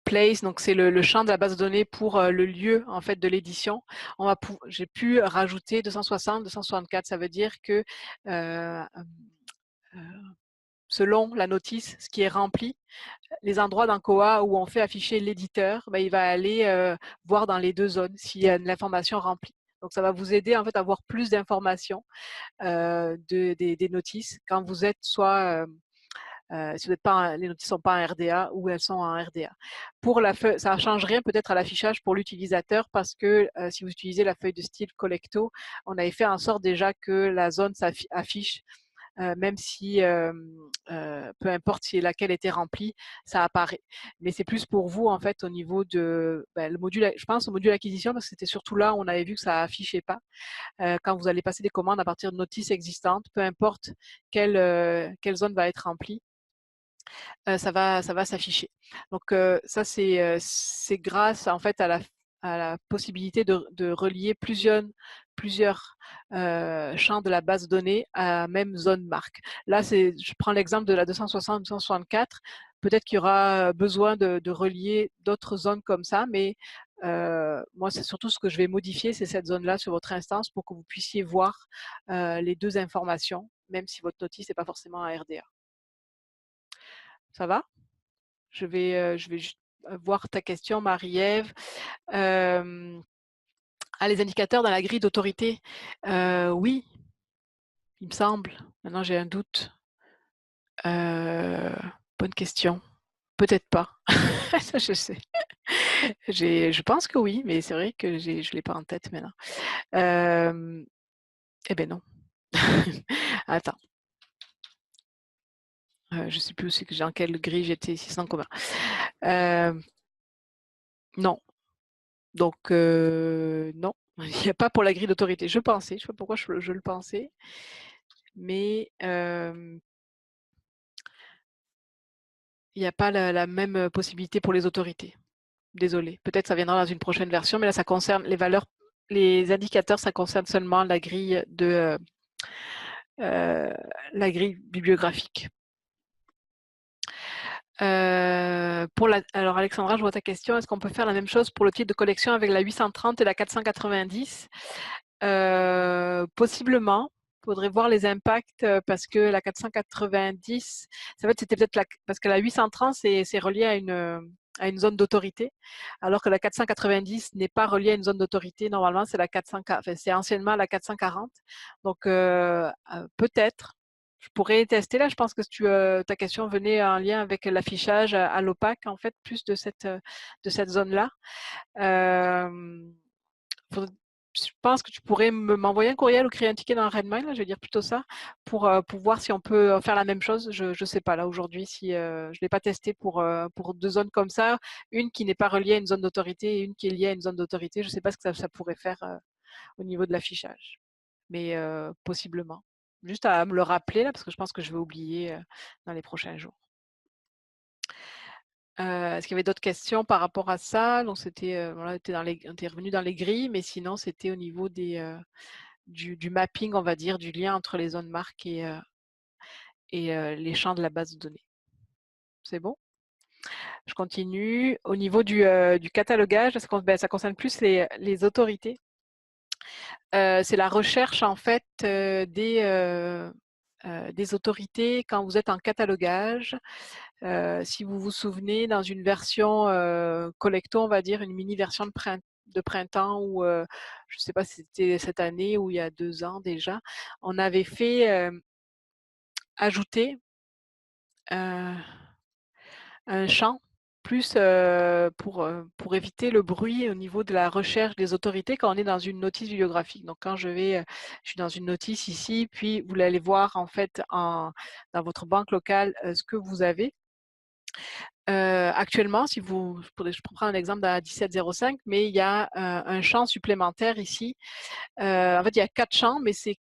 place, donc c'est le champ de la base de données pour le lieu en fait de l'édition. J'ai pu rajouter 260, 264. Ça veut dire que selon la notice, ce qui est rempli, les endroits dans COA où on fait afficher l'éditeur, ben, il va aller voir dans les deux zones s'il y a de l'information remplie. Donc ça va vous aider en fait à avoir plus d'informations des notices quand vous êtes soit si vous n'êtes pas les notices ne sont pas en RDA ou elles sont en RDA. Pour la feuille, ça ne change rien peut-être à l'affichage pour l'utilisateur parce que si vous utilisez la feuille de style Collecto, on avait fait en sorte déjà que la zone s'affiche même si peu importe si laquelle était remplie, ça apparaît. Mais c'est plus pour vous en fait au niveau de le module, je pense au module acquisition parce que c'était surtout là où on avait vu que ça affichait pas. Quand vous allez passer des commandes à partir de notices existantes, peu importe quelle zone va être remplie, ça va s'afficher. Donc ça c'est grâce en fait à la possibilité de relier plusieurs champs de la base de données à la même zone marque. Là, je prends l'exemple de la 260-264. Peut-être qu'il y aura besoin de relier d'autres zones comme ça, mais moi, c'est surtout ce que je vais modifier, c'est cette zone-là sur votre instance pour que vous puissiez voir les deux informations, même si votre notice n'est pas forcément un RDA. Ça va? Je vais juste voir ta question, Marie-Ève. Les indicateurs dans la grille d'autorité. Oui, il me semble. Maintenant, j'ai un doute. Bonne question. Peut-être pas. Ça, je sais. Je pense que oui, mais c'est vrai que je ne l'ai pas en tête maintenant. Eh bien non. Attends. Je ne sais plus dans quelle grille j'étais ici sans commun. Non. Donc, non, il n'y a pas pour la grille d'autorité. Je pensais, je ne sais pas pourquoi je le pensais, mais il n'y a pas la même possibilité pour les autorités. Désolée, peut-être ça viendra dans une prochaine version, mais là, ça concerne les valeurs, les indicateurs, ça concerne seulement la grille la grille bibliographique. Alors Alexandra, je vois ta question. Est-ce qu'on peut faire la même chose pour le titre de collection avec la 830 et la 490 ? Possiblement. Il faudrait voir les impacts parce que la 490, en fait, c'était peut-être parce que la 830, c'est relié à une zone d'autorité, alors que la 490 n'est pas reliée à une zone d'autorité. Normalement, c'est c'est anciennement la 440. Donc, peut-être. Je pourrais tester là. Je pense que ta question venait en lien avec l'affichage à l'opaque, en fait, plus de cette zone-là. Je pense que tu pourrais m'envoyer un courriel ou créer un ticket dans Redmine, là, je vais dire plutôt ça, pour voir si on peut faire la même chose. Je ne sais pas là aujourd'hui si je ne l'ai pas testé pour deux zones comme ça, une qui n'est pas reliée à une zone d'autorité et une qui est liée à une zone d'autorité. Je ne sais pas ce que ça pourrait faire au niveau de l'affichage, mais possiblement. Juste à me le rappeler là, parce que je pense que je vais oublier dans les prochains jours. Est-ce qu'il y avait d'autres questions par rapport à ça? Donc c'était voilà, on était revenu dans les grilles, mais sinon c'était au niveau du mapping, on va dire, du lien entre les zones marques et les champs de la base de données. C'est bon? Je continue. Au niveau du catalogage, ça concerne plus les autorités. C'est la recherche en fait des autorités quand vous êtes en catalogage. Si vous vous souvenez, dans une version collecto, on va dire, une mini version de printemps, ou je ne sais pas si c'était cette année ou il y a 2 ans déjà, on avait fait ajouter un champ plus pour éviter le bruit au niveau de la recherche des autorités quand on est dans une notice bibliographique. Donc quand je suis dans une notice ici, puis vous allez voir en fait dans votre banque locale ce que vous avez. Actuellement, je prends un exemple dans la 1705, mais il y a un champ supplémentaire ici. En fait, il y a 4 champs, mais c'est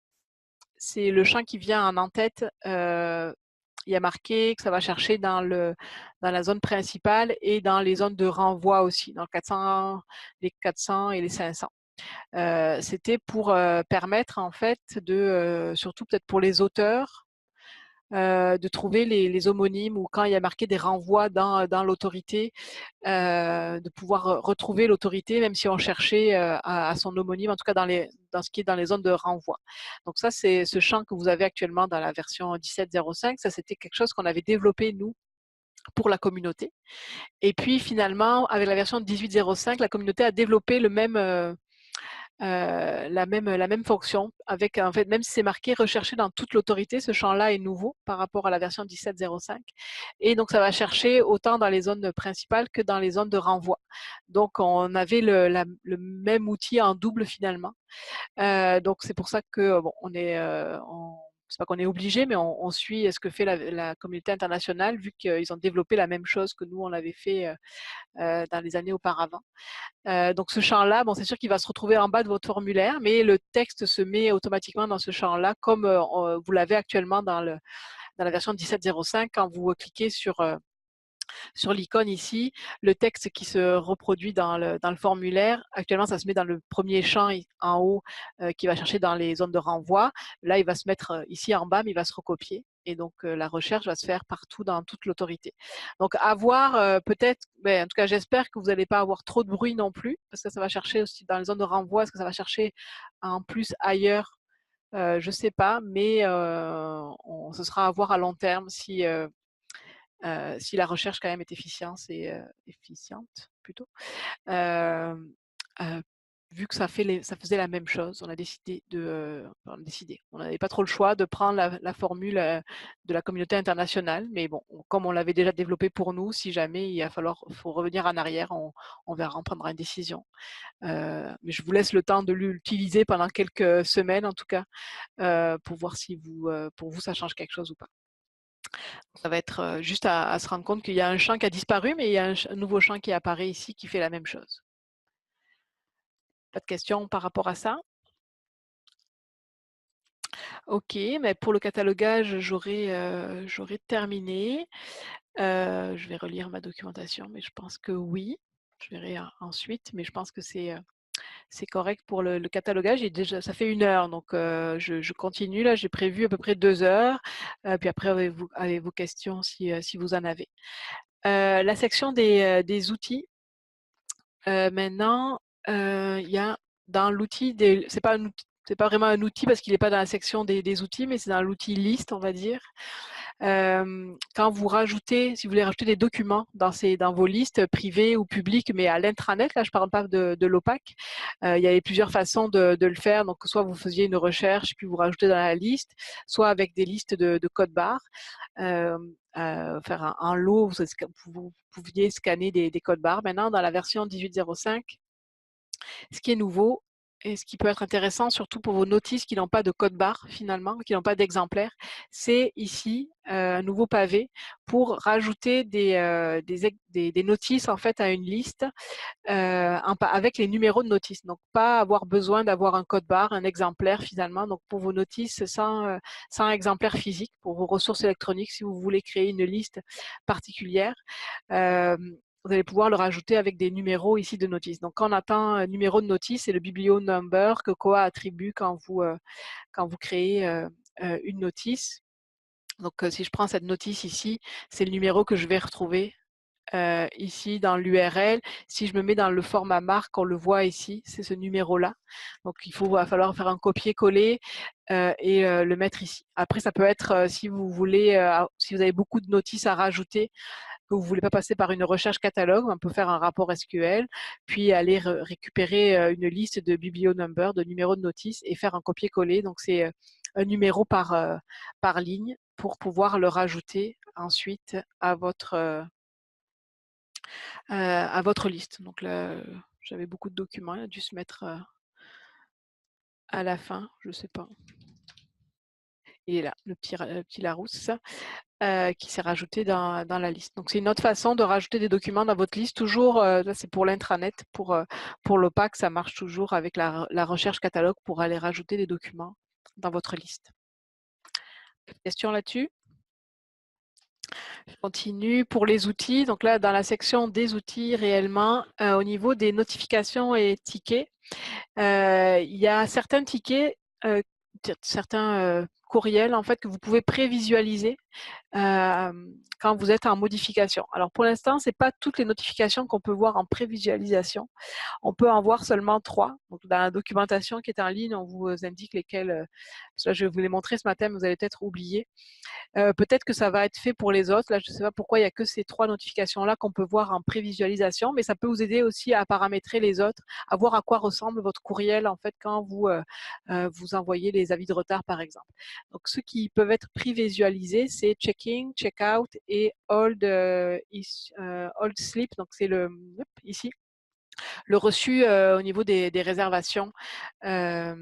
le champ qui vient en en-tête. Il y a marqué que ça va chercher dans la zone principale et dans les zones de renvoi aussi, dans les 400 et les 500. C'était pour permettre en fait surtout peut-être pour les auteurs, de trouver les homonymes, ou quand il y a marqué des renvois dans l'autorité, de pouvoir retrouver l'autorité même si on cherchait à son homonyme, en tout cas dans ce qui est dans les zones de renvoi. Donc ça, c'est ce champ que vous avez actuellement dans la version 17.05. Ça, c'était quelque chose qu'on avait développé, nous, pour la communauté. Et puis finalement, avec la version 18.05, la communauté a développé la même fonction, avec en fait, même si c'est marqué rechercher dans toute l'autorité, ce champ-là est nouveau par rapport à la version 17.05, et donc ça va chercher autant dans les zones principales que dans les zones de renvoi. Donc on avait le même outil en double finalement. Donc c'est pour ça que bon, c'est pas qu'on est obligé, mais on suit ce que fait la communauté internationale, vu qu'ils ont développé la même chose que nous on l'avait fait dans les années auparavant. Donc ce champ-là, bon, c'est sûr qu'il va se retrouver en bas de votre formulaire, mais le texte se met automatiquement dans ce champ-là, comme vous l'avez actuellement dans la version 17.05. Quand vous cliquez sur l'icône ici, le texte qui se reproduit dans le formulaire, actuellement ça se met dans le premier champ en haut qui va chercher dans les zones de renvoi. Là, il va se mettre ici en bas, mais il va se recopier. Et donc la recherche va se faire partout dans toute l'autorité. Donc à voir, peut-être, en tout cas j'espère que vous n'allez pas avoir trop de bruit non plus, parce que ça va chercher aussi dans les zones de renvoi. Est-ce que ça va chercher en plus ailleurs? Je ne sais pas, mais ce sera à voir à long terme si la recherche quand même est efficiente plutôt. Euh, euh, Vu que ça faisait la même chose, on a décidé on n'avait pas trop le choix de prendre la formule de la communauté internationale, mais bon, comme on l'avait déjà développé pour nous, si jamais faut revenir en arrière, on verra, on prendra une décision. Mais je vous laisse le temps de l'utiliser pendant quelques semaines en tout cas, pour voir si pour vous ça change quelque chose ou pas. Ça va être juste à se rendre compte qu'il y a un champ qui a disparu, mais il y a un nouveau champ qui apparaît ici qui fait la même chose. Pas de questions par rapport à ça? Ok, mais pour le catalogage, j'aurai terminé. Je vais relire ma documentation, mais je pense que oui. Je verrai ensuite, mais je pense que c'est correct pour le catalogage. Et déjà, ça fait 1 heure, donc je continue. Là, j'ai prévu à peu près 2 heures. Puis après, avez vos questions si vous en avez. La section des outils. Maintenant, il y a dans l'outil, c'est pas vraiment un outil parce qu'il n'est pas dans la section des outils, mais c'est dans l'outil liste, on va dire. Quand vous rajoutez, si vous voulez rajouter des documents dans vos listes privées ou publiques, mais à l'intranet, là je parle pas de l'OPAC, il y avait plusieurs façons de le faire. Donc soit vous faisiez une recherche puis vous rajoutez dans la liste, soit avec des listes de code barres. Faire un lot, vous pouviez scanner des codes barres. Maintenant, dans la version 18.05, ce qui est nouveau et ce qui peut être intéressant, surtout pour vos notices qui n'ont pas de code barre finalement, qui n'ont pas d'exemplaire, c'est ici un nouveau pavé pour rajouter des notices en fait à une liste avec les numéros de notice. Donc, pas avoir besoin d'avoir un code barre, un exemplaire finalement. Donc, pour vos notices sans exemplaire physique, pour vos ressources électroniques, si vous voulez créer une liste particulière, vous allez pouvoir le rajouter avec des numéros ici de notice. Donc, quand on attend un numéro de notice, c'est le biblio number que Koha attribue quand vous créez une notice. Donc, si je prends cette notice ici, c'est le numéro que je vais retrouver ici dans l'URL. Si je me mets dans le format marque, on le voit ici, c'est ce numéro-là. Donc va falloir faire un copier-coller et le mettre ici. Après, ça peut être si vous voulez, si vous avez beaucoup de notices à rajouter, que vous ne voulez pas passer par une recherche catalogue, on peut faire un rapport SQL, puis aller récupérer une liste de biblionumber, de numéros de notice et faire un copier-coller. Donc c'est un numéro par ligne pour pouvoir le rajouter ensuite à votre liste. Donc là, j'avais beaucoup de documents, il a dû se mettre à la fin, je ne sais pas. Il est là, le petit Larousse. Qui s'est rajouté dans la liste. Donc, c'est une autre façon de rajouter des documents dans votre liste. Toujours, là, c'est pour l'intranet. Pour l'OPAC, ça marche toujours avec la recherche catalogue pour aller rajouter des documents dans votre liste. Question là-dessus? Je continue pour les outils. Donc là, dans la section des outils, réellement, au niveau des notifications et tickets, il y a certains tickets, certains courriels, en fait, que vous pouvez prévisualiser quand vous êtes en modification. Alors pour l'instant, ce n'est pas toutes les notifications qu'on peut voir en prévisualisation. On peut en voir seulement 3. Donc dans la documentation qui est en ligne, on vous indique lesquelles. Parce que là, je vais vous les montrer ce matin, mais vous allez peut-être oublier. Peut-être que ça va être fait pour les autres. Là, je ne sais pas pourquoi il n'y a que ces 3 notifications-là qu'on peut voir en prévisualisation, mais ça peut vous aider aussi à paramétrer les autres, à voir à quoi ressemble votre courriel en fait quand vous envoyez les avis de retard, par exemple. Donc, ceux qui peuvent être prévisualisés, c'est check-in, check-out et hold sleep. Donc, c'est ici le reçu au niveau des réservations. Le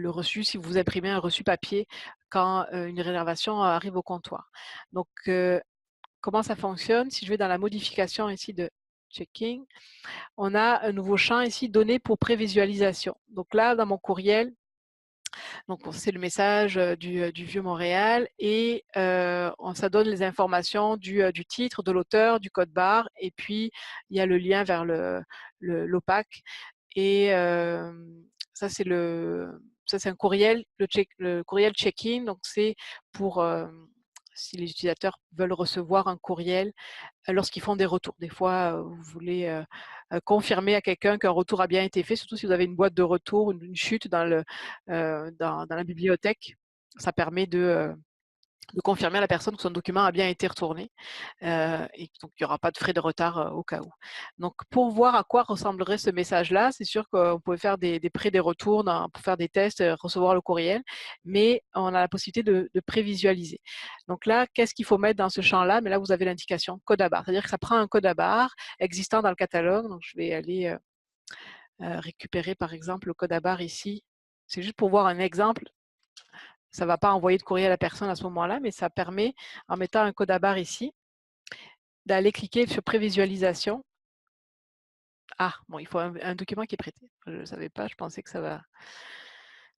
reçu, si vous imprimez un reçu papier quand une réservation arrive au comptoir. Donc, comment ça fonctionne? Si je vais dans la modification ici de checking, on a un nouveau champ ici, données pour prévisualisation. Donc là, dans mon courriel, donc c'est le message du Vieux-Montréal et ça donne les informations du titre, de l'auteur, du code barre et puis il y a le lien vers l'OPAC et ça c'est un courriel, le courriel check-in, donc c'est pour si les utilisateurs veulent recevoir un courriel lorsqu'ils font des retours. Des fois, vous voulez confirmer à quelqu'un qu'un retour a bien été fait, surtout si vous avez une boîte de retour, une chute dans la bibliothèque. Ça permet de confirmer à la personne que son document a bien été retourné et donc il n'y aura pas de frais de retard au cas où. Donc pour voir à quoi ressemblerait ce message-là, c'est sûr qu'on peut faire des retours pour faire des tests, recevoir le courriel, mais on a la possibilité de prévisualiser. Donc là, qu'est-ce qu'il faut mettre dans ce champ-là? Mais là, vous avez l'indication code à barre, c'est-à-dire que ça prend un code à barre existant dans le catalogue. Donc je vais aller récupérer par exemple le code à barre ici. C'est juste pour voir un exemple. Ça ne va pas envoyer de courrier à la personne à ce moment-là, mais ça permet, en mettant un code à barre ici, d'aller cliquer sur prévisualisation. Ah, bon, il faut un document qui est prêté. Je ne savais pas, je pensais que ça va.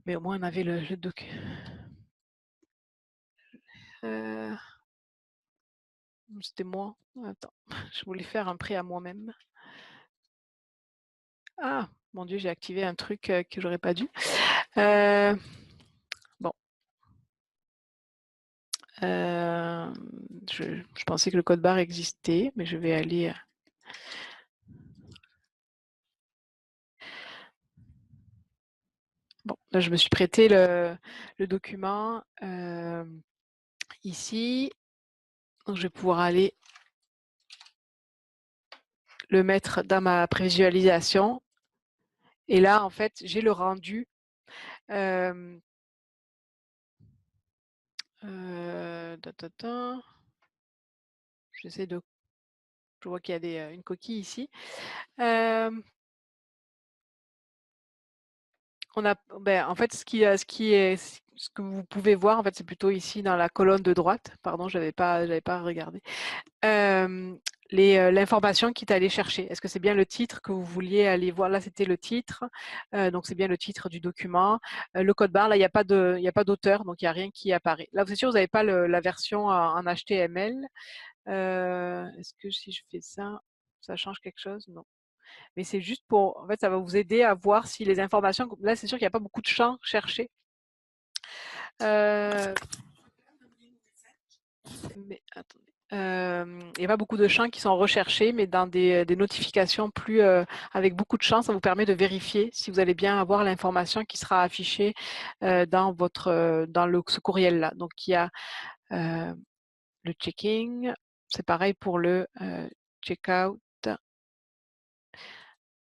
Mais au moins, on avait le document. C'était moi. Attends, je voulais faire un prêt à moi-même. Ah, mon Dieu, j'ai activé un truc que j'aurais pas dû. Bon. Je pensais que le code barre existait, mais je vais aller. Bon, là, je me suis prêté le document ici. Donc, je vais pouvoir aller le mettre dans ma prévisualisation. Et là, en fait, j'ai le rendu. J'essaie de. Je vois qu'il y a une coquille ici. On a, en fait, ce que vous pouvez voir, en fait, c'est plutôt ici dans la colonne de droite. Pardon, j'avais pas regardé. L'information qui est allée chercher. Est-ce que c'est bien le titre que vous vouliez aller voir? Là, c'était le titre. Donc, c'est bien le titre du document. Le code barre, là, il n'y a pas d'auteur, donc il n'y a rien qui apparaît. Là, vous êtes sûr, vous n'avez pas la version en HTML. Est-ce que si je fais ça, ça change quelque chose? Non. Mais c'est juste pour, en fait, ça va vous aider à voir si les informations, là, c'est sûr qu'il n'y a pas beaucoup de champs cherchés. Mais attendez. il n'y a pas beaucoup de champs qui sont recherchés, mais dans des notifications plus avec beaucoup de champs, ça vous permet de vérifier si vous allez bien avoir l'information qui sera affichée dans ce courriel-là. Donc, il y a le checking, c'est pareil pour le checkout.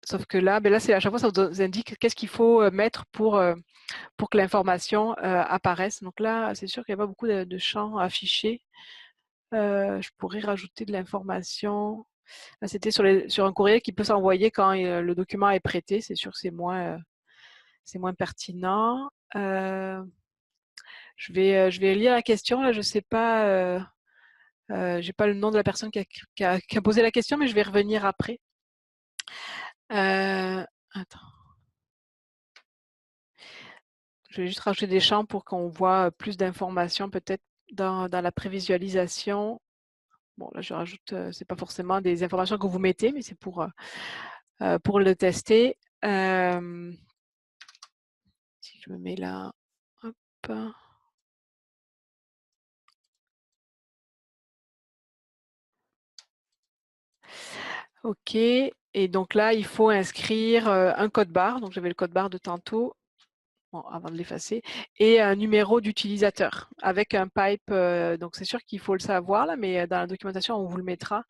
Sauf que là, là, c'est à chaque fois, ça vous indique qu'est-ce qu'il faut mettre pour que l'information apparaisse. Donc là, c'est sûr qu'il n'y a pas beaucoup de champs affichés. Je pourrais rajouter de l'information. Là, c'était sur un courriel qui peut s'envoyer quand le document est prêté. C'est sûr que c'est moins pertinent. Je vais lire la question. Là, je sais pas. J'ai pas le nom de la personne qui a posé la question, mais je vais revenir après. Attends. Je vais juste rajouter des champs pour qu'on voit plus d'informations peut-être dans la prévisualisation. Bon, là, je rajoute, c'est pas forcément des informations que vous mettez, mais c'est pour le tester. Si je me mets là, hop. OK. Et donc là, il faut inscrire un code barre. Donc, j'avais le code barre de tantôt. Bon, avant de l'effacer, et un numéro d'utilisateur avec un pipe. Donc, c'est sûr qu'il faut le savoir là, mais dans la documentation, on vous le mettra.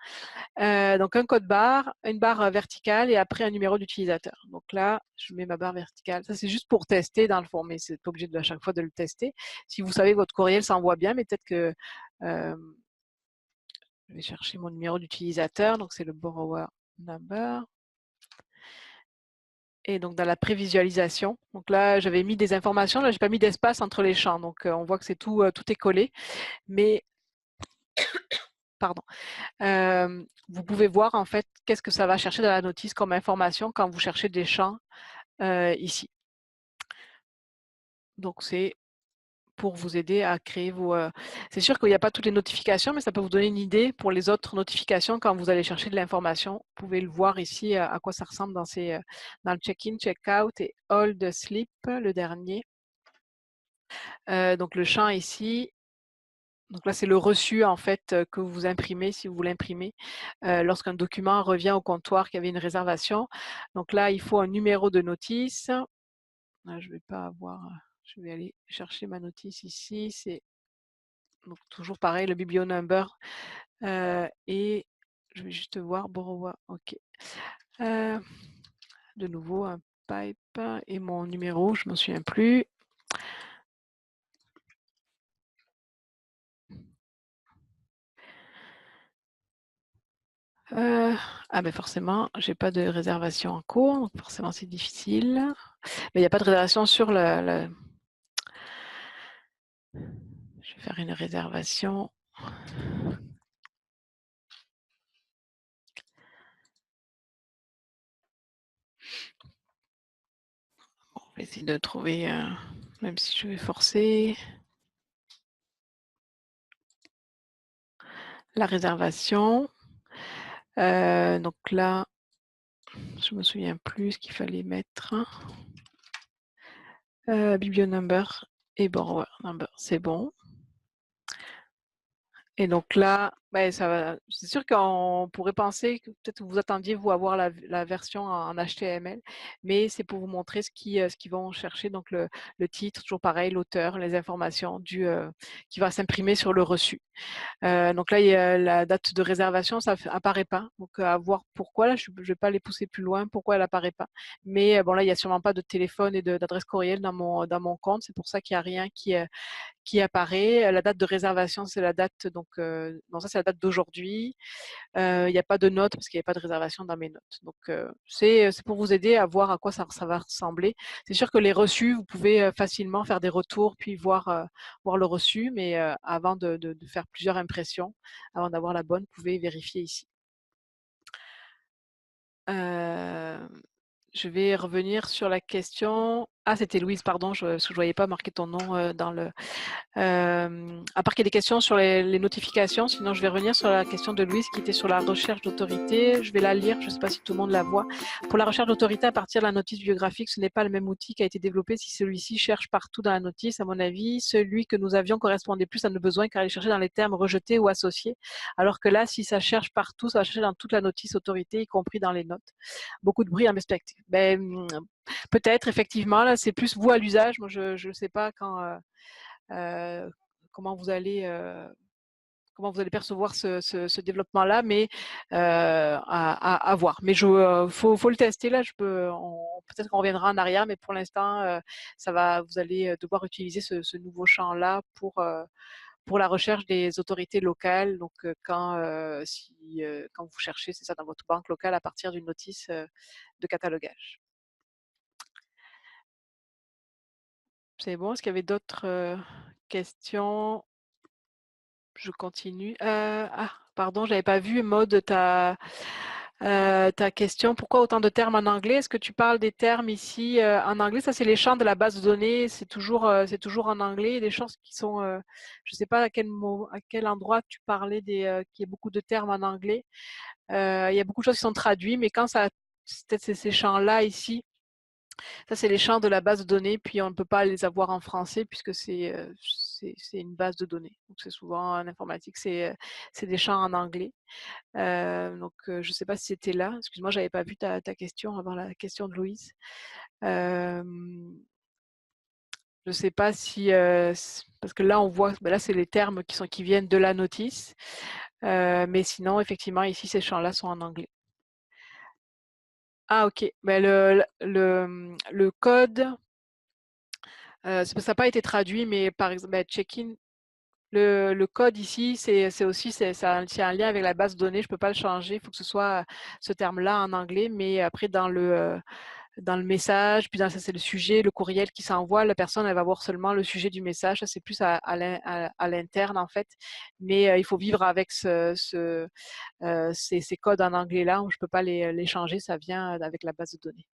Donc, un code barre, une barre verticale et après un numéro d'utilisateur. Donc là, je mets ma barre verticale. Ça, c'est juste pour tester dans le fond, mais c'est pas obligé à chaque fois de le tester. Si vous savez que votre courriel s'envoie bien, mais peut-être que je vais chercher mon numéro d'utilisateur. Donc, c'est le borrower number. Et donc, dans la prévisualisation, donc là, j'avais mis des informations. Là, j'ai pas mis d'espace entre les champs. Donc, on voit que c'est tout est collé. Mais, pardon, vous pouvez voir en fait qu'est-ce que ça va chercher dans la notice comme information quand vous cherchez des champs ici. Donc, c'est pour vous aider à créer vos... C'est sûr qu'il n'y a pas toutes les notifications, mais ça peut vous donner une idée pour les autres notifications quand vous allez chercher de l'information. Vous pouvez le voir ici à quoi ça ressemble dans le check-in, check-out et hold sleep, le dernier. Donc le champ ici, donc là c'est le reçu en fait que vous imprimez si vous l'imprimez lorsqu'un document revient au comptoir qu'il y avait une réservation. Donc là il faut un numéro de notice. Là, je vais pas avoir, je vais aller chercher ma notice ici. C'est donc toujours pareil le biblionumber et je vais juste voir borrower. Ok. De nouveau un pipe et mon numéro, je m'en souviens plus. Ah ben forcément, j'ai pas de réservation en cours, donc forcément c'est difficile. Mais il n'y a pas de réservation sur le... Je vais faire une réservation. Bon, on va essayer de trouver, même si je vais forcer. La réservation. Donc là, je me souviens plus ce qu'il fallait mettre. Biblionumber et borrower number, c'est bon. Et donc là, c'est sûr qu'on pourrait penser que peut-être vous attendiez vous avoir la version en HTML, mais c'est pour vous montrer ce qu'ils vont chercher. Donc le titre, toujours pareil, l'auteur, les informations qui va s'imprimer sur le reçu. Donc là, il y a la date de réservation, ça apparaît pas. Donc à voir pourquoi. Là, je vais pas les pousser plus loin. Pourquoi elle apparaît pas. Mais bon, là, il y a sûrement pas de téléphone et d'adresse courriel dans mon compte. C'est pour ça qu'il y a rien qui apparaît. La date de réservation, c'est la date, donc non, ça c'est la date d'aujourd'hui. Il n'y a pas de notes parce qu'il n'y a pas de réservation dans mes notes. Donc c'est pour vous aider à voir à quoi ça va ressembler. C'est sûr que les reçus, vous pouvez facilement faire des retours puis voir le reçu, mais avant de faire plusieurs impressions, avant d'avoir la bonne, vous pouvez vérifier ici. Je vais revenir sur la question Ah, c'était Louise, pardon, parce que je voyais pas marquer ton nom dans le. À part qu'il y a des questions sur les notifications, sinon je vais revenir sur la question de Louise qui était sur la recherche d'autorité. Je vais la lire, je ne sais pas si tout le monde la voit. Pour la recherche d'autorité à partir de la notice biographique, ce n'est pas le même outil qui a été développé si celui-ci cherche partout dans la notice. À mon avis, celui que nous avions correspondait plus à nos besoins car il cherchait dans les termes rejetés ou associés. Alors que là, si ça cherche partout, ça va chercher dans toute la notice autorité, y compris dans les notes. Beaucoup de bruit en perspective. Peut-être, effectivement, là, c'est plus vous à l'usage. Moi, je ne sais pas euh, comment vous allez percevoir ce développement-là, mais à voir. Mais faut le tester là. Peut-être qu'on reviendra en arrière, mais pour l'instant, vous allez devoir utiliser ce nouveau champ-là pour la recherche des autorités locales. Donc, quand vous cherchez, c'est ça, dans votre banque locale à partir d'une notice de catalogage. C'est bon. Est-ce qu'il y avait d'autres questions? Je continue. Pardon, j'avais pas vu, Maud, ta question. Pourquoi autant de termes en anglais? Est-ce que tu parles des termes ici en anglais? Ça, c'est les champs de la base de données. C'est toujours en anglais. Des choses qui sont, je ne sais pas à quel endroit tu parlais qu'il y a beaucoup de termes en anglais. Il y a beaucoup de choses qui sont traduites, mais quand c'est ces champs-là ici. Ça, c'est les champs de la base de données, puis on ne peut pas les avoir en français puisque c'est une base de données. Donc, c'est souvent en informatique, c'est des champs en anglais. Je ne sais pas si c'était là. Excuse-moi, je n'avais pas vu ta question avant la question de Louise. Je ne sais pas si... parce que là, on voit, là, c'est les termes qui viennent de la notice. Mais sinon, effectivement, ici, ces champs-là sont en anglais. Ah, ok. Mais le code... ça n'a pas été traduit, mais par exemple, check-in, le code ici, c'est un lien avec la base de données. Je ne peux pas le changer. Il faut que ce soit ce terme-là en anglais, mais après dans le message, puis ça c'est le sujet, le courriel qui s'envoie, la personne elle va voir seulement le sujet du message. Ça c'est plus à l'interne en fait. Mais il faut vivre avec ces codes en anglais là. Je ne peux pas les changer. Ça vient avec la base de données.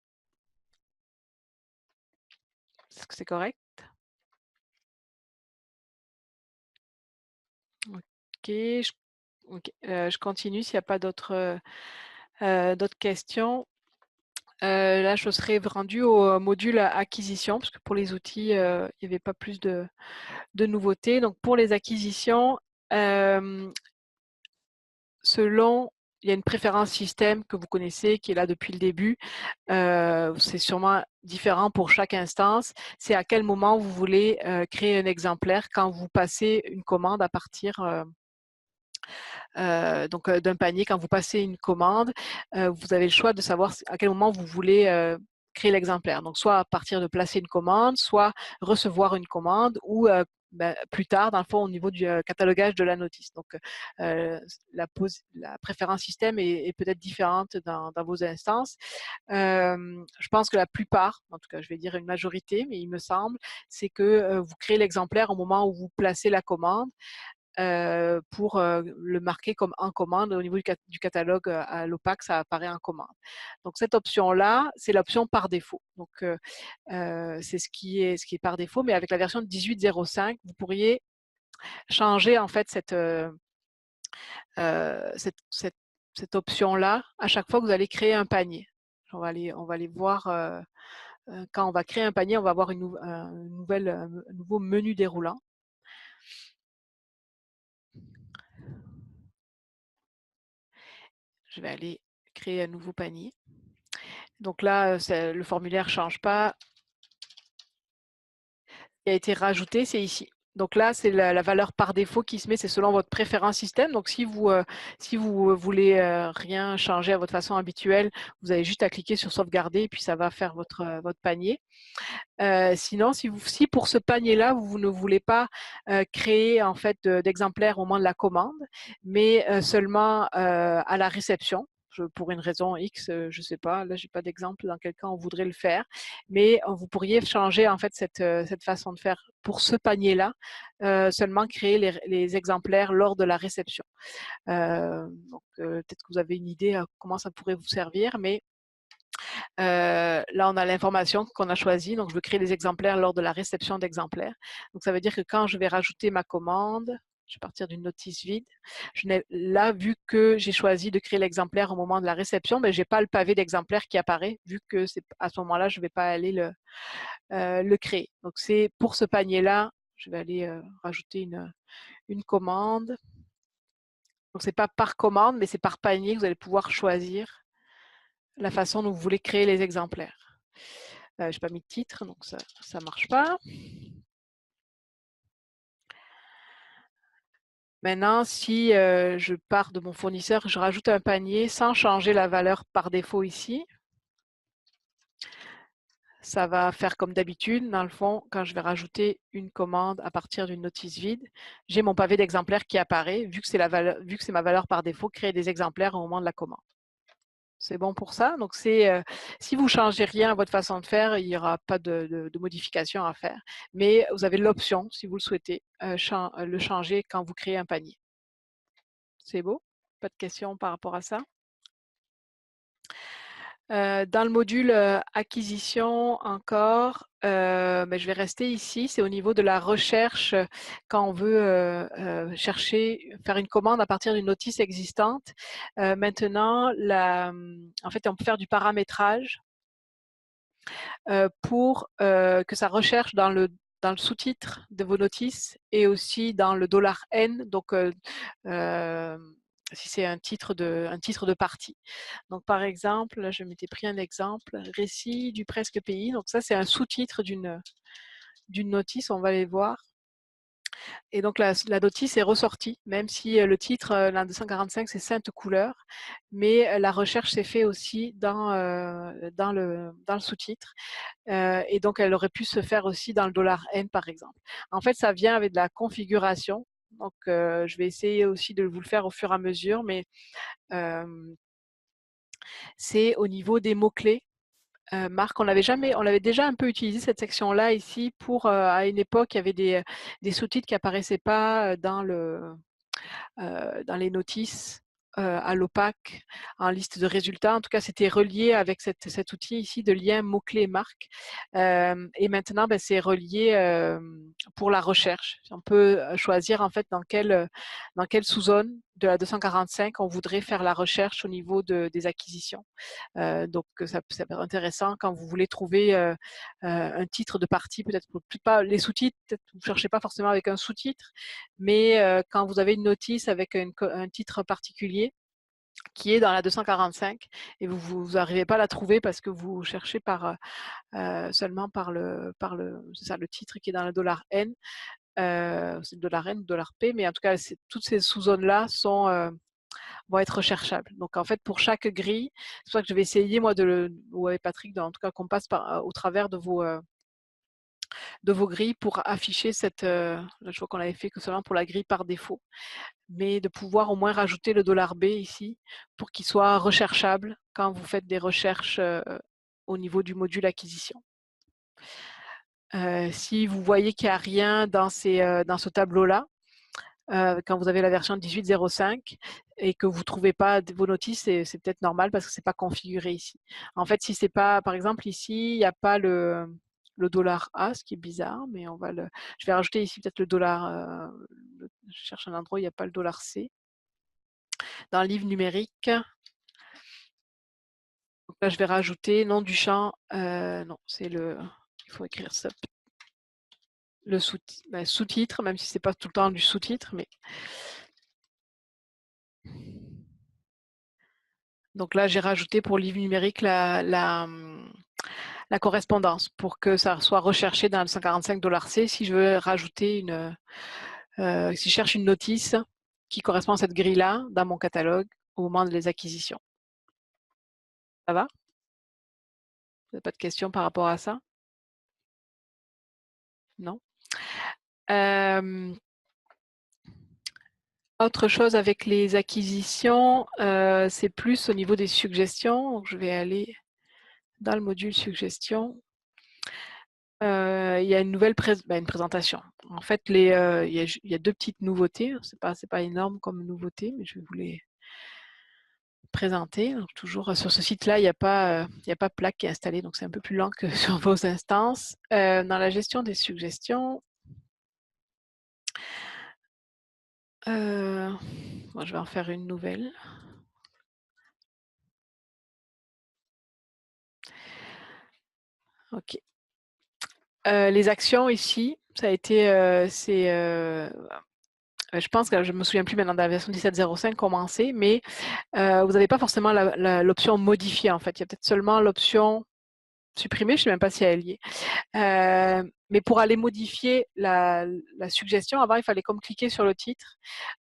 Est-ce que c'est correct? Ok, je continue s'il n'y a pas d'autres questions. Là, je serais rendue au module acquisition, parce que pour les outils, il n'y avait pas plus de nouveautés. Donc, pour les acquisitions, il y a une préférence système que vous connaissez, qui est là depuis le début. C'est sûrement différent pour chaque instance. C'est à quel moment vous voulez créer un exemplaire quand vous passez une commande à partir d'un panier. Quand vous passez une commande, vous avez le choix de savoir à quel moment vous voulez créer l'exemplaire. Donc, soit à partir de placer une commande, soit recevoir une commande ou plus tard, dans le fond, au niveau du catalogage de la notice. Donc, la préférence système est peut-être différente dans vos instances. Je pense que la plupart, en tout cas, je vais dire une majorité, mais il me semble, c'est que vous créez l'exemplaire au moment où vous placez la commande. Pour le marquer comme en commande. Au niveau du catalogue à l'OPAC, ça apparaît en commande. Donc cette option-là, c'est l'option par défaut. Donc c'est ce qui est par défaut, mais avec la version 18.05, vous pourriez changer en fait cette option-là à chaque fois que vous allez créer un panier. On va aller voir quand on va créer un panier, on va avoir un nouveau menu déroulant. Je vais aller créer un nouveau panier. Donc là, le formulaire ne change pas. Ce qui a été rajouté, c'est ici. Donc là, c'est la valeur par défaut qui se met, c'est selon votre préférence système. Donc si vous voulez rien changer à votre façon habituelle, vous avez juste à cliquer sur sauvegarder et puis ça va faire votre panier. Sinon, si pour ce panier-là, vous ne voulez pas créer en fait d'exemplaires au moment de la commande, mais seulement à la réception, pour une raison X, je ne sais pas, là, je n'ai pas d'exemple dans quel cas on voudrait le faire, mais vous pourriez changer en fait cette façon de faire pour ce panier-là, seulement créer les exemplaires lors de la réception. Donc, peut-être que vous avez une idée à comment ça pourrait vous servir, mais là, on a l'information qu'on a choisie. Donc, je veux créer des exemplaires lors de la réception d'exemplaires. Donc, ça veut dire que quand je vais rajouter ma commande, je vais partir d'une notice vide. Là, vu que j'ai choisi de créer l'exemplaire au moment de la réception, je n'ai pas le pavé d'exemplaire qui apparaît, vu que à ce moment-là, je ne vais pas aller le créer. Donc, c'est pour ce panier-là, je vais aller rajouter une commande. Donc, ce n'est pas par commande, mais c'est par panier que vous allez pouvoir choisir la façon dont vous voulez créer les exemplaires. Je n'ai pas mis de titre, donc ça ne marche pas. Maintenant, si je pars de mon fournisseur, je rajoute un panier sans changer la valeur par défaut ici. Ça va faire comme d'habitude. Dans le fond, quand je vais rajouter une commande à partir d'une notice vide, j'ai mon pavé d'exemplaires qui apparaît, vu que c'est ma valeur par défaut, créer des exemplaires au moment de la commande. C'est bon pour ça. Donc, si vous ne changez rien à votre façon de faire, il n'y aura pas de modification à faire. Mais vous avez l'option, si vous le souhaitez, le changer quand vous créez un panier. C'est beau? Pas de questions par rapport à ça? Dans le module acquisition encore, je vais rester ici. C'est au niveau de la recherche quand on veut faire une commande à partir d'une notice existante. Maintenant, en fait, on peut faire du paramétrage pour que ça recherche dans le sous-titre de vos notices et aussi dans le $N, donc si c'est un titre de partie. Donc par exemple, là je m'étais pris un exemple, récit du presque pays. Donc ça c'est un sous-titre d'une notice, on va aller voir. Et donc la notice est ressortie, même si le titre, l'un 245, c'est Sainte Couleur, mais la recherche s'est faite aussi dans le sous-titre. Et donc, elle aurait pu se faire aussi dans le $N, par exemple. En fait, ça vient avec de la configuration. Donc, je vais essayer aussi de vous le faire au fur et à mesure, mais c'est au niveau des mots-clés. Marc, on avait déjà un peu utilisé cette section-là ici pour, à une époque, il y avait des sous-titres qui apparaissaient pas dans les notices à l'OPAC, en liste de résultats. En tout cas, c'était relié avec cet outil ici de lien mots-clés marque. Et maintenant, c'est relié pour la recherche. On peut choisir en fait dans quelle sous-zone de la 245 on voudrait faire la recherche au niveau des acquisitions. Donc, ça peut être intéressant quand vous voulez trouver un titre de partie, peut-être pas les sous-titres, peut-être vous ne cherchez pas forcément avec un sous-titre, mais quand vous avez une notice avec un titre particulier qui est dans la 245 et vous n'arrivez pas à la trouver parce que vous cherchez seulement par c'est ça, le titre qui est dans le $N, c'est le $N ou $P, mais en tout cas, toutes ces sous-zones-là vont être recherchables. Donc en fait, pour chaque grille, c'est pour ça que je vais essayer moi ou avec Patrick, en tout cas qu'on passe au travers de vos grilles pour afficher je vois qu'on avait fait que seulement pour la grille par défaut, mais de pouvoir au moins rajouter le $B ici pour qu'il soit recherchable quand vous faites des recherches au niveau du module acquisition. Si vous voyez qu'il n'y a rien dans ce tableau-là, quand vous avez la version 18.05 et que vous ne trouvez pas vos notices, c'est peut-être normal parce que ce n'est pas configuré ici. En fait, si c'est pas, par exemple, ici, il n'y a pas le $A, ce qui est bizarre, mais je vais rajouter ici peut-être le dollar, je cherche un endroit où il n'y a pas le $C. Dans le livre numérique, donc là, je vais rajouter nom du champ, non, il faut écrire ça, le sous-titre, même si ce n'est pas tout le temps du sous-titre, mais donc là, j'ai rajouté pour livre numérique la correspondance pour que ça soit recherché dans le 145 $C. Si je veux rajouter si je cherche une notice qui correspond à cette grille-là dans mon catalogue au moment de les acquisitions. Ça va? Vous n'avez pas de questions par rapport à ça? Non? Autre chose avec les acquisitions, c'est plus au niveau des suggestions. Donc, je vais aller dans le module suggestions. Il y a une nouvelle une présentation. En fait, il y a deux petites nouveautés. C'est pas énorme comme nouveauté, mais je vais vous présenter. Donc, toujours sur ce site-là, il n'y a pas Plaque qui est installé, donc c'est un peu plus lent que sur vos instances. Dans la gestion des suggestions, moi, je vais en faire une nouvelle. Ok. Les actions ici, ça a été, je pense que je me souviens plus maintenant de la version 17.05 commencer, mais vous n'avez pas forcément l'option modifier en fait. Il y a peut-être seulement l'option supprimer, je ne sais même pas si elle y est. Mais pour aller modifier la suggestion, avant il fallait comme cliquer sur le titre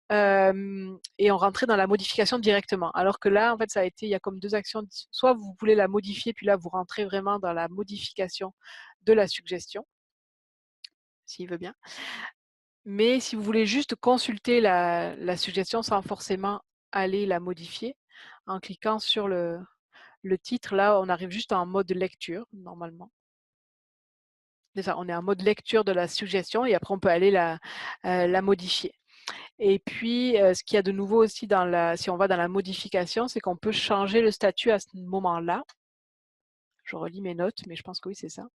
et on rentrait dans la modification directement. Alors que là, en fait, il y a comme deux actions. Soit vous voulez la modifier, puis là vous rentrez vraiment dans la modification de la suggestion, s'il veut bien. Mais si vous voulez juste consulter la suggestion sans forcément aller la modifier, en cliquant sur le titre, là, on arrive juste en mode lecture, normalement. Enfin, on est en mode lecture de la suggestion et après, on peut aller la modifier. Et puis, ce qu'il y a de nouveau aussi, si on va dans la modification, c'est qu'on peut changer le statut à ce moment-là. Je relis mes notes, mais je pense que oui, c'est ça.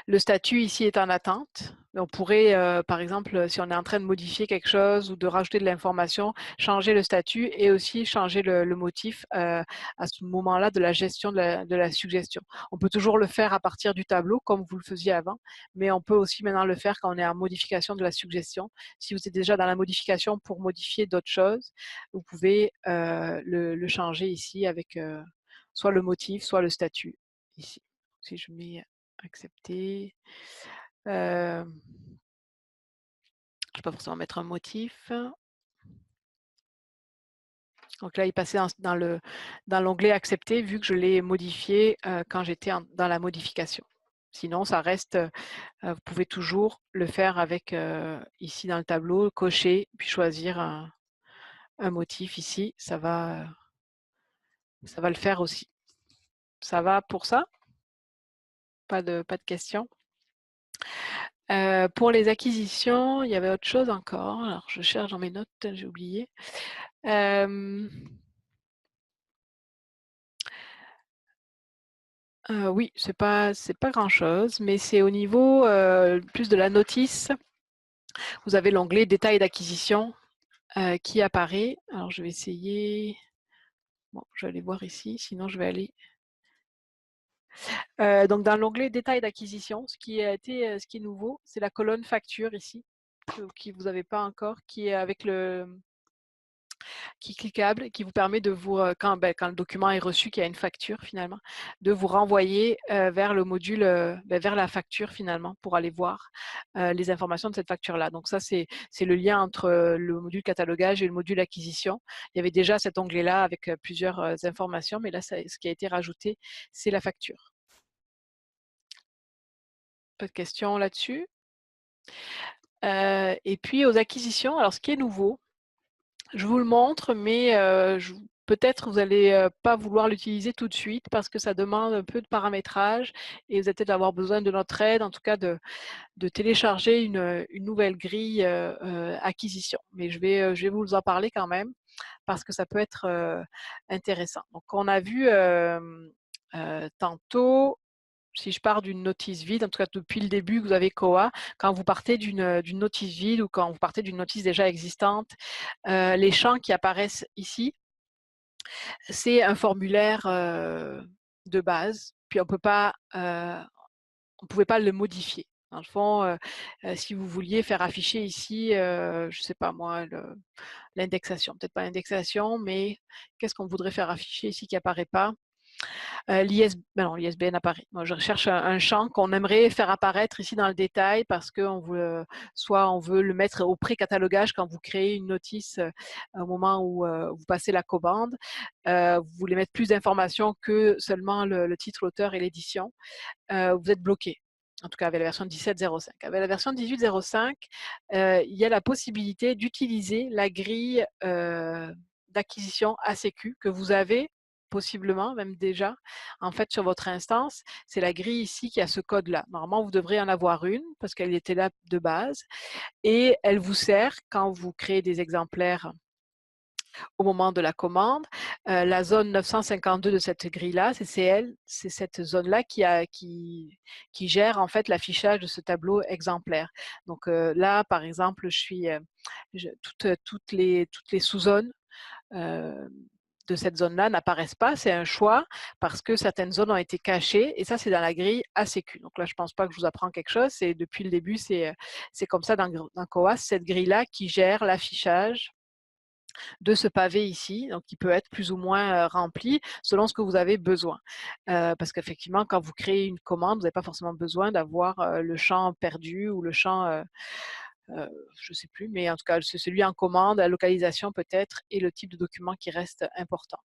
Le statut ici est en attente. On pourrait, par exemple, si on est en train de modifier quelque chose ou de rajouter de l'information, changer le statut et aussi changer le motif à ce moment-là de la gestion de la suggestion. On peut toujours le faire à partir du tableau, comme vous le faisiez avant, mais on peut aussi maintenant le faire quand on est en modification de la suggestion. Si vous êtes déjà dans la modification pour modifier d'autres choses, vous pouvez le changer ici avec soit le motif, soit le statut, ici. Si je mets accepter. Je ne vais pas forcément mettre un motif. Donc là, il passait dans l'onglet accepter vu que je l'ai modifié quand j'étais dans la modification. Sinon, ça reste, vous pouvez toujours le faire avec ici dans le tableau, cocher, puis choisir un motif ici. Ça va le faire aussi. Ça va pour ça? Pas de questions? Pour les acquisitions, il y avait autre chose encore. Alors, je cherche dans mes notes, j'ai oublié. Oui, c'est pas grand-chose, mais c'est au niveau plus de la notice. Vous avez l'onglet détails d'acquisition qui apparaît. Alors, je vais essayer. Bon, je vais aller voir ici, sinon je vais aller. Donc, dans l'onglet détails d'acquisition, ce qui est nouveau, c'est la colonne facture ici, qui vous n'avez pas encore, qui est avec qui est cliquable et qui vous permet de vous, quand le document est reçu, qu'il y a une facture finalement, de vous renvoyer vers le module, vers la facture finalement pour aller voir les informations de cette facture-là. Donc ça, c'est le lien entre le module catalogage et le module acquisition. Il y avait déjà cet onglet-là avec plusieurs informations, mais là, ce qui a été rajouté, c'est la facture. Pas de questions là-dessus. Et puis aux acquisitions, alors ce qui est nouveau, je vous le montre, mais peut-être vous n'allez pas vouloir l'utiliser tout de suite parce que ça demande un peu de paramétrage et vous allez peut-être avoir besoin de notre aide, en tout cas de télécharger une nouvelle grille acquisition. Mais je vais vous en parler quand même parce que ça peut être intéressant. Donc, on a vu tantôt, si je pars d'une notice vide, en tout cas depuis le début que vous avez Koa, quand vous partez d'une notice vide ou quand vous partez d'une notice déjà existante, les champs qui apparaissent ici, c'est un formulaire de base, puis on ne pouvait pas le modifier. Dans le fond, si vous vouliez faire afficher ici, je ne sais pas moi, l'indexation, peut-être pas l'indexation, mais qu'est-ce qu'on voudrait faire afficher ici qui n'apparaît pas? L'ISBN apparaît. Moi, je recherche un champ qu'on aimerait faire apparaître ici dans le détail parce que soit on veut le mettre au pré-catalogage quand vous créez une notice au moment où vous passez la commande. Vous voulez mettre plus d'informations que seulement le titre, l'auteur et l'édition. Vous êtes bloqué. En tout cas, avec la version 17.05. Avec la version 18.05, il y a la possibilité d'utiliser la grille d'acquisition ACQ que vous avez possiblement, même déjà, en fait, sur votre instance. C'est la grille ici qui a ce code-là. Normalement, vous devrez en avoir une parce qu'elle était là de base et elle vous sert quand vous créez des exemplaires au moment de la commande. La zone 952 de cette grille-là, c'est cette zone-là qui gère en fait l'affichage de ce tableau exemplaire. Donc là, par exemple, toutes les sous-zones de cette zone-là n'apparaissent pas, c'est un choix parce que certaines zones ont été cachées et ça c'est dans la grille ACQ. Donc là je ne pense pas que je vous apprends quelque chose, c'est depuis le début c'est comme ça dans COAS, cette grille-là qui gère l'affichage de ce pavé ici, donc qui peut être plus ou moins rempli selon ce que vous avez besoin. Parce qu'effectivement, quand vous créez une commande, vous n'avez pas forcément besoin d'avoir le champ perdu ou le champ, je ne sais plus, mais en tout cas, c'est celui en commande, la localisation peut-être et le type de document qui reste important.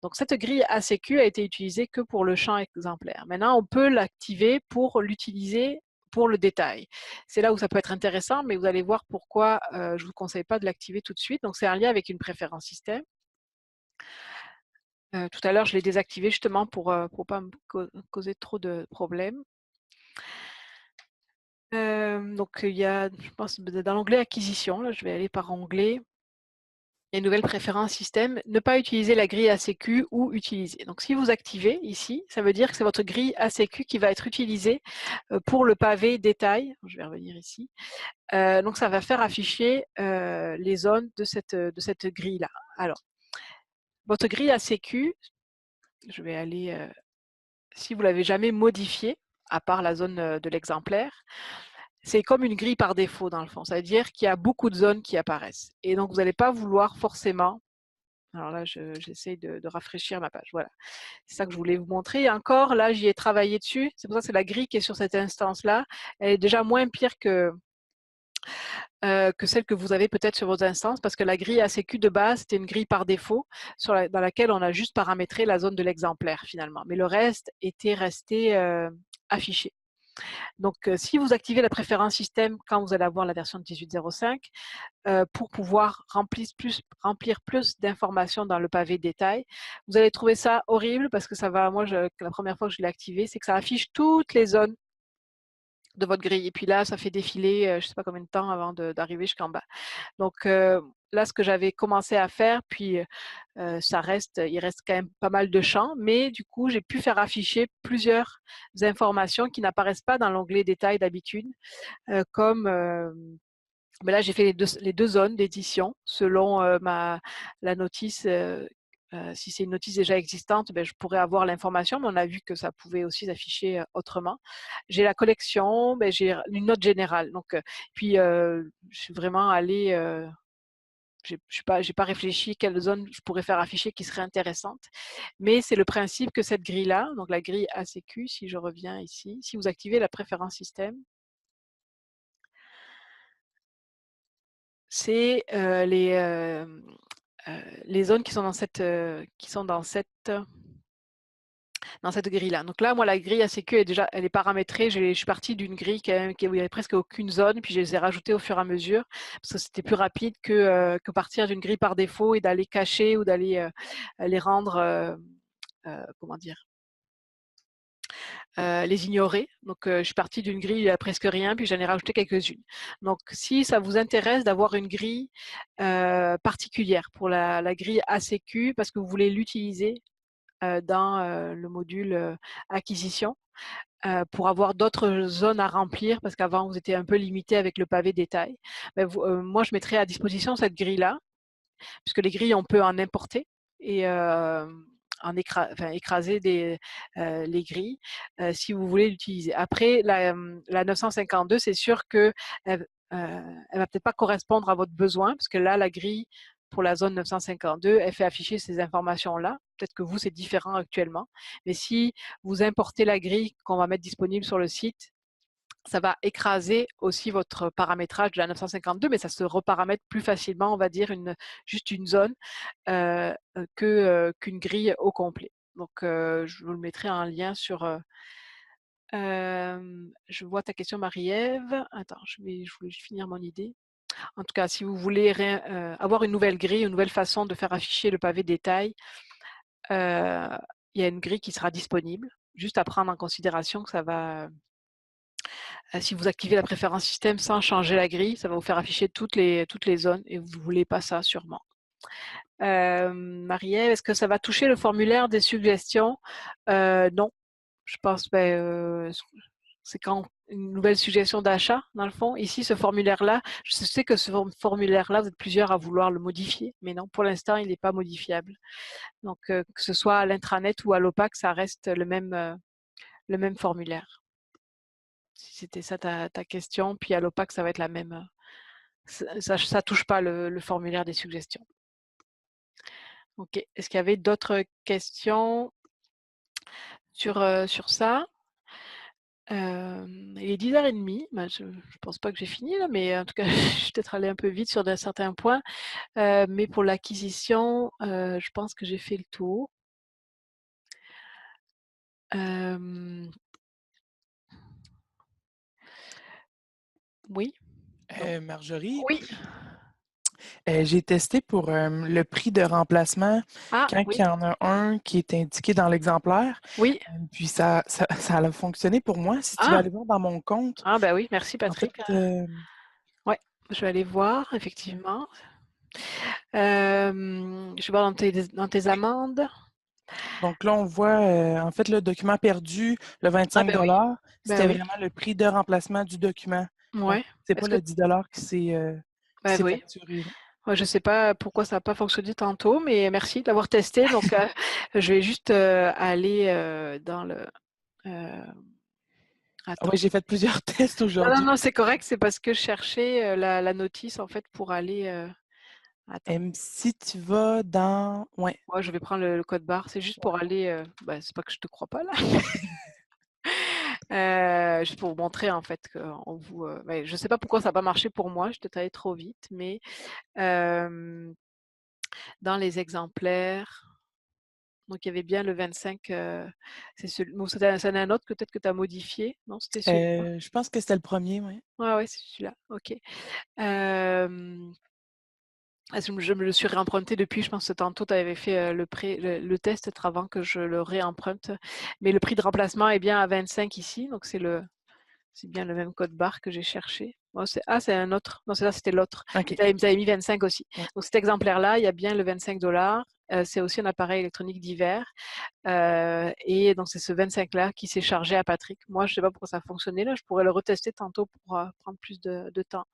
Donc cette grille ACQ a été utilisée que pour le champ exemplaire. Maintenant, on peut l'activer pour l'utiliser pour le détail. C'est là où ça peut être intéressant, mais vous allez voir pourquoi je ne vous conseille pas de l'activer tout de suite. Donc c'est un lien avec une préférence système. Tout à l'heure, je l'ai désactivé justement pour ne pas me causer trop de problèmes. Donc il y a, je pense, dans l'onglet acquisition, là, je vais aller par onglet. Et nouvelle préférence système, ne pas utiliser la grille ACQ ou utiliser. Donc si vous activez ici, ça veut dire que c'est votre grille ACQ qui va être utilisée pour le pavé détail. Je vais revenir ici. Donc ça va faire afficher les zones de cette grille-là. Alors, votre grille ACQ, je vais aller, si vous ne l'avez jamais modifiée, à part la zone de l'exemplaire, c'est comme une grille par défaut dans le fond. Ça veut dire qu'il y a beaucoup de zones qui apparaissent. Et donc vous n'allez pas vouloir forcément. Alors là, j'essaie de rafraîchir ma page. Voilà, c'est ça que je voulais vous montrer. Et encore, là, j'y ai travaillé dessus. C'est pour ça que c'est la grille qui est sur cette instance-là. Elle est déjà moins pire que celle que vous avez peut-être sur vos instances, parce que la grille ACQ de base, c'était une grille par défaut dans laquelle on a juste paramétré la zone de l'exemplaire finalement. Mais le reste était resté affiché. Donc, si vous activez la préférence système quand vous allez avoir la version de 18.05, pour pouvoir remplir plus d'informations dans le pavé détail, vous allez trouver ça horrible parce que ça va, la première fois que je l'ai activé, c'est que ça affiche toutes les zones de votre grille. Et puis là, ça fait défiler, je ne sais pas combien de temps avant d'arriver jusqu'en bas. Donc là, ce que j'avais commencé à faire, puis il reste quand même pas mal de champs, mais du coup, j'ai pu faire afficher plusieurs informations qui n'apparaissent pas dans l'onglet détail d'habitude, comme mais là, j'ai fait les deux zones d'édition selon la notice. Si c'est une notice déjà existante, je pourrais avoir l'information, mais on a vu que ça pouvait aussi s'afficher autrement. J'ai la collection, j'ai une note générale. Donc, puis, je suis vraiment allée, j'ai pas réfléchi quelle zone je pourrais faire afficher qui serait intéressante. Mais c'est le principe que cette grille-là, donc la grille ACQ, si je reviens ici, si vous activez la préférence système, c'est les zones qui sont dans cette grille-là. Donc là, moi, la grille ACQ elle est paramétrée. Je suis partie d'une grille où il n'y avait presque aucune zone, puis je les ai rajoutées au fur et à mesure parce que c'était plus rapide que partir d'une grille par défaut et d'aller cacher ou d'aller les rendre, comment dire, les ignorer. Donc, je suis partie d'une grille à presque rien, puis j'en ai rajouté quelques-unes. Donc, si ça vous intéresse d'avoir une grille particulière pour la grille ACQ, parce que vous voulez l'utiliser dans le module acquisition, pour avoir d'autres zones à remplir, parce qu'avant, vous étiez un peu limité avec le pavé détail, moi, je mettrai à disposition cette grille-là, puisque les grilles, on peut en importer et écraser les grilles si vous voulez l'utiliser. Après, la 952, c'est sûr qu'elle ne va peut-être pas correspondre à votre besoin, parce que là, la grille pour la zone 952, elle fait afficher ces informations-là. Peut-être que vous, c'est différent actuellement. Mais si vous importez la grille qu'on va mettre disponible sur le site, ça va écraser aussi votre paramétrage de la 952, mais ça se reparamètre plus facilement, on va dire, juste une zone qu'une grille au complet. Donc, je vous le mettrai en lien sur... je vois ta question, Marie-Ève. Attends, je voulais juste finir mon idée. En tout cas, si vous voulez avoir une nouvelle grille, une nouvelle façon de faire afficher le pavé détail, il y a une grille qui sera disponible. Juste à prendre en considération que ça va... si vous activez la préférence système sans changer la grille, ça va vous faire afficher toutes les zones et vous ne voulez pas ça sûrement. Marie-Ève, est-ce que ça va toucher le formulaire des suggestions? Non, je pense, c'est quand une nouvelle suggestion d'achat, dans le fond. Ici, ce formulaire-là, je sais que ce formulaire-là, vous êtes plusieurs à vouloir le modifier, mais non, pour l'instant, il n'est pas modifiable. Donc, que ce soit à l'intranet ou à l'OPAC, ça reste le même formulaire. Si c'était ça ta question, puis à l'OPAC, ça va être la même. Ça touche pas le formulaire des suggestions. Ok. Est-ce qu'il y avait d'autres questions sur ça? Il est 10h30. Je ne pense pas que j'ai fini là, mais en tout cas, je vais peut-être aller un peu vite sur certains points. Mais pour l'acquisition, je pense que j'ai fait le tour. Oui. Marjorie, Oui. j'ai testé pour le prix de remplacement Ah, quand oui. il y en a un qui est indiqué dans l'exemplaire. Oui. Puis ça a fonctionné pour moi. Si tu vas Ah, aller voir dans mon compte, ah bah oui, merci en fait, Patrick. Ouais, je vais aller voir, effectivement. Je vais voir dans tes oui. amendes. Donc là, on voit en fait le document perdu, le Ah 25 ben oui, ben c'était oui. vraiment le prix de remplacement du document. Donc, Ouais. c'est pas Est-ce que le 10 qui ben s'est oui. facturé. Là. Ouais, je sais pas pourquoi ça n'a pas fonctionné tantôt, mais merci d'avoir testé. Donc, je vais juste aller dans le. euh, Ah ouais, Attends. j'ai fait plusieurs tests Non, non, aujourd'hui. non, c'est correct. C'est parce que je cherchais la notice en fait pour aller. Attends. Si tu vas dans... Ouais. Moi, je vais prendre le code barre. C'est juste pour Ouais. aller. C'est pas que je te crois pas là. Juste pour vous montrer en fait qu'on vous. Je sais pas pourquoi ça n'a pas marché pour moi. Je peut-être allée trop vite, mais dans les exemplaires. Donc, il y avait bien le 25. C'est celui, bon, c'en est un autre peut-être que tu as modifié. Non, c'était celui-là. Je pense que c'était le premier, oui. Ouais, ouais, c'est celui-là. OK. Je me le suis réemprunté depuis. Je pense que tantôt, tu avais fait le test avant que je le réemprunte. Mais le prix de remplacement est bien à 25 ici. Donc, c'est bien le même code barre que j'ai cherché. Oh, c'est un autre. Non, c'est là, c'était l'autre. OK. Vous avez mis 25 aussi. Ouais. Donc, cet exemplaire-là, il y a bien le 25 $. C'est aussi un appareil électronique divers. Et donc, c'est ce 25-là qui s'est chargé à Patrick. Moi, je ne sais pas pourquoi ça a fonctionné. Là, je pourrais le retester tantôt pour prendre plus de temps.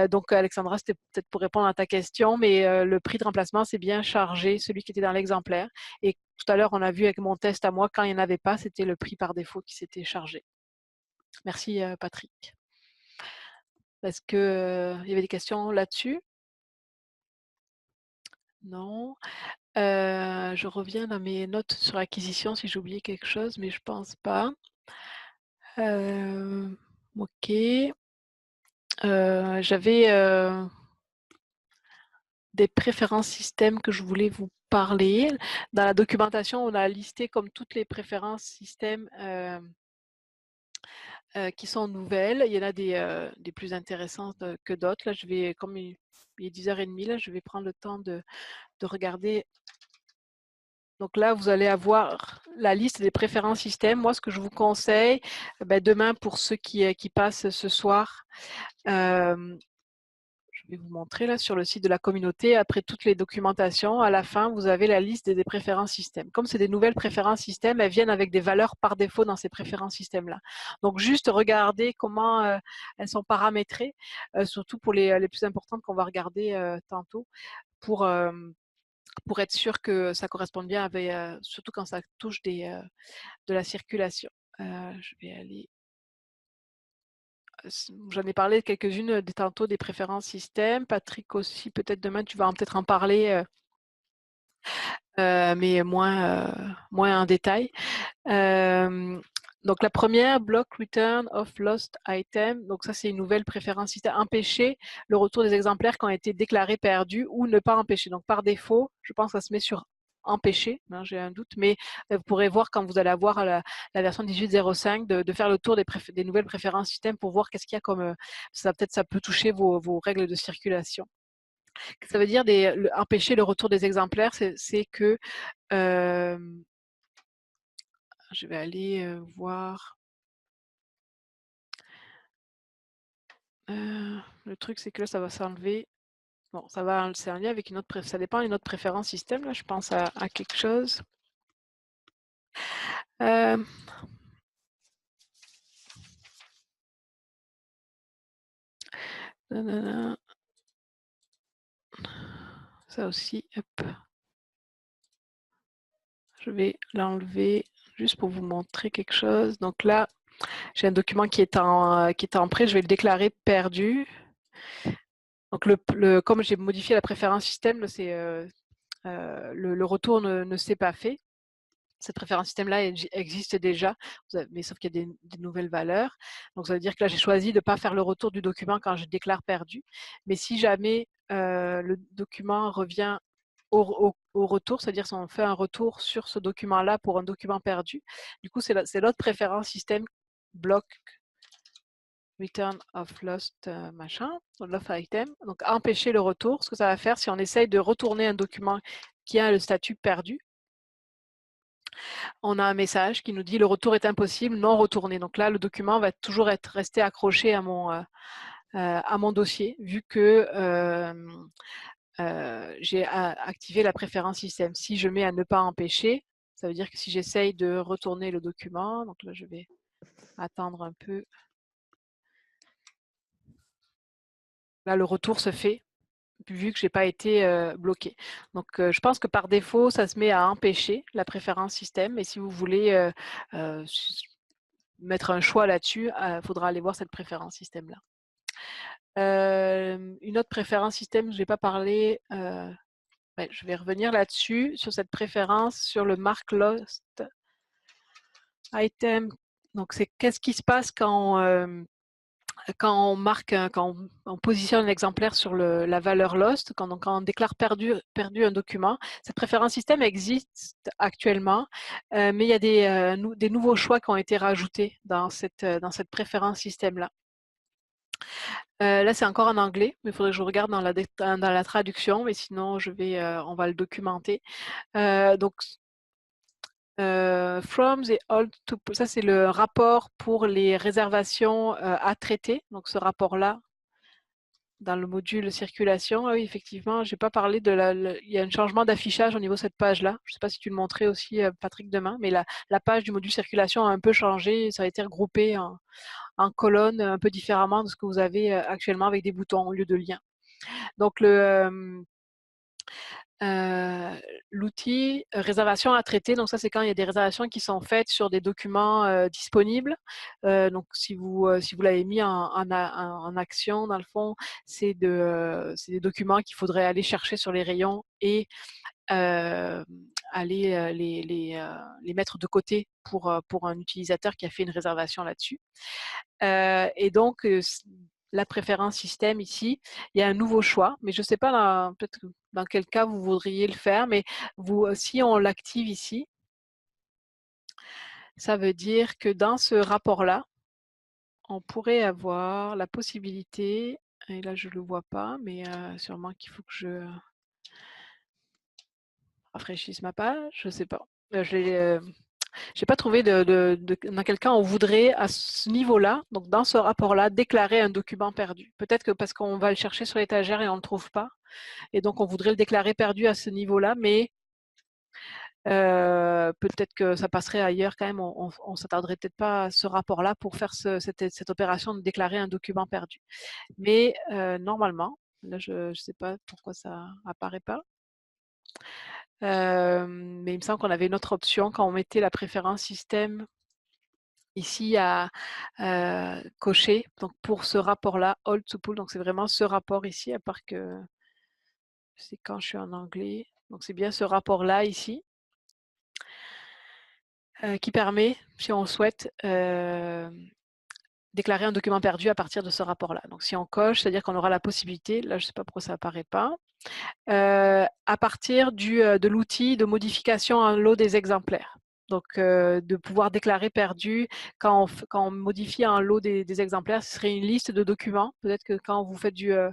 Donc, Alexandra, c'était peut-être pour répondre à ta question, mais le prix de remplacement, c'est bien chargé, celui qui était dans l'exemplaire. Et tout à l'heure, on a vu avec mon test à moi, quand il n'y en avait pas, c'était le prix par défaut qui s'était chargé. Merci, Patrick. Est-ce qu'il y avait des questions là-dessus? Non. Je reviens dans mes notes sur l'acquisition si j'ai oublié quelque chose, mais je pense pas. Ok. J'avais des préférences système que je voulais vous parler. Dans la documentation, on a listé comme toutes les préférences système qui sont nouvelles. Il y en a des plus intéressantes que d'autres. Là, je vais, comme il est 10h30, là, je vais prendre le temps de regarder. Donc là, vous allez avoir la liste des préférences système. Moi, ce que je vous conseille, demain, pour ceux qui passent ce soir, je vais vous montrer là sur le site de la communauté, après toutes les documentations, à la fin, vous avez la liste des préférences système. Comme c'est des nouvelles préférences système, elles viennent avec des valeurs par défaut dans ces préférences système-là. Donc, juste regardez comment elles sont paramétrées, surtout pour les plus importantes qu'on va regarder tantôt, pour être sûr que ça corresponde bien avec, surtout quand ça touche de la circulation. Je vais aller. J'en ai parlé quelques-unes tantôt des préférences système. Patrick aussi, peut-être demain, tu vas peut-être en parler, mais moins en détail. Donc la première, block return of lost item. Donc ça, c'est une nouvelle préférence système. Empêcher le retour des exemplaires qui ont été déclarés perdus ou ne pas empêcher. Donc par défaut, je pense que ça se met sur empêcher, hein, j'ai un doute, mais vous pourrez voir quand vous allez avoir la version 18.05 de faire le tour des nouvelles préférences système pour voir qu'est-ce qu'il y a comme ça peut toucher vos règles de circulation. Ça veut dire empêcher le retour des exemplaires, c'est que je vais aller voir. Le truc, c'est que là, ça va s'enlever. Bon, ça va, c'est un lien avec une autre, ça dépend d'une autre préférence système. Là, je pense à quelque chose. Nanana. Ça aussi, hop. Je vais l'enlever juste pour vous montrer quelque chose. Donc là, j'ai un document qui est en prêt, je vais le déclarer perdu. Donc comme j'ai modifié la préférence système, c'est le retour ne s'est pas fait. Cette préférence système-là existe déjà, mais sauf qu'il y a des nouvelles valeurs. Donc, ça veut dire que là, j'ai choisi de ne pas faire le retour du document quand je déclare perdu. Mais si jamais le document revient au retour, c'est-à-dire si on fait un retour sur ce document-là pour un document perdu, du coup, c'est l'autre préférence système bloc return of lost machin, lost item. Donc, empêcher le retour. Ce que ça va faire, si on essaye de retourner un document qui a le statut perdu, on a un message qui nous dit le retour est impossible, non retourné. Donc là, le document va toujours rester accroché à mon dossier, vu que j'ai activé la préférence système. Si je mets à ne pas empêcher, ça veut dire que si j'essaye de retourner le document, donc là, je vais attendre un peu. Là, le retour se fait, vu que je n'ai pas été bloqué. Donc, je pense que par défaut, ça se met à empêcher la préférence système. Et si vous voulez mettre un choix là-dessus, il faudra aller voir cette préférence système-là. Une autre préférence système, je n'ai pas parlé, je vais revenir là-dessus, sur cette préférence, sur le mark lost item. Donc, c'est qu'est-ce qui se passe quand on marque, quand on positionne un exemplaire sur la valeur lost, quand on déclare perdu un document. Cette préférence système existe actuellement, mais il y a des nouveaux choix qui ont été rajoutés dans cette préférence système-là. Là, c'est encore en anglais, mais il faudrait que je regarde dans la traduction, mais sinon, on va le documenter. Donc, from the old to, ça c'est le rapport pour les réservations à traiter. Donc, ce rapport-là, dans le module circulation, oui, effectivement, j'ai pas parlé il y a un changement d'affichage au niveau de cette page-là. Je ne sais pas si tu le montrais aussi, Patrick, demain, mais la page du module circulation a un peu changé. Ça a été regroupé en colonnes un peu différemment de ce que vous avez actuellement avec des boutons au lieu de liens. Donc, l'outil réservation à traiter, donc ça c'est quand il y a des réservations qui sont faites sur des documents disponibles. Donc si vous l'avez mis en action, dans le fond, c'est des documents qu'il faudrait aller chercher sur les rayons et aller les mettre de côté pour un utilisateur qui a fait une réservation là-dessus. Et donc, la préférence système ici, il y a un nouveau choix, mais je ne sais pas peut-être dans quel cas vous voudriez le faire, mais si on l'active ici, ça veut dire que dans ce rapport-là, on pourrait avoir la possibilité, et là je ne le vois pas, mais sûrement qu'il faut que je rafraîchisse ma page, je ne sais pas. Je n'ai pas trouvé dans quel cas on voudrait, à ce niveau-là, donc dans ce rapport-là, déclarer un document perdu. Peut-être que parce qu'on va le chercher sur l'étagère et on ne le trouve pas, et donc on voudrait le déclarer perdu à ce niveau-là, mais peut-être que ça passerait ailleurs quand même, on ne s'attarderait peut-être pas à ce rapport-là pour faire cette opération de déclarer un document perdu. Mais normalement, là je ne sais pas pourquoi ça apparaît pas, mais il me semble qu'on avait une autre option quand on mettait la préférence système ici à cocher, donc pour ce rapport-là, all to pull, donc c'est vraiment ce rapport ici, à part que c'est quand je suis en anglais, donc c'est bien ce rapport-là ici, qui permet, si on souhaite, déclarer un document perdu à partir de ce rapport-là. Donc si on coche, c'est-à-dire qu'on aura la possibilité, là je ne sais pas pourquoi ça apparaît pas, à partir de l'outil de modification en lot des exemplaires. Donc, de pouvoir déclarer perdu quand on modifie un lot des exemplaires, ce serait une liste de documents. Peut-être que quand vous faites je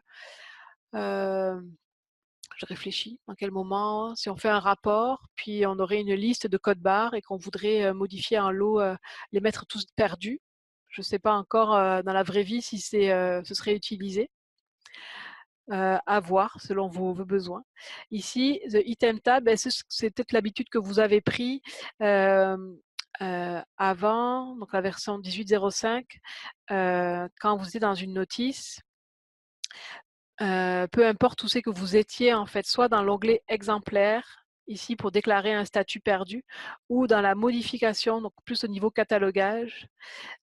réfléchis, à quel moment, si on fait un rapport, puis on aurait une liste de codes barres et qu'on voudrait modifier un lot, les mettre tous perdus. Je ne sais pas encore dans la vraie vie si ce serait utilisé. à voir selon vos besoins. Ici, The Item Tab, c'est peut-être l'habitude que vous avez pris avant, donc la version 18.05, quand vous étiez dans une notice. Peu importe où c'est que vous étiez, en fait, soit dans l'onglet exemplaire, ici pour déclarer un statut perdu, ou dans la modification, donc plus au niveau catalogage.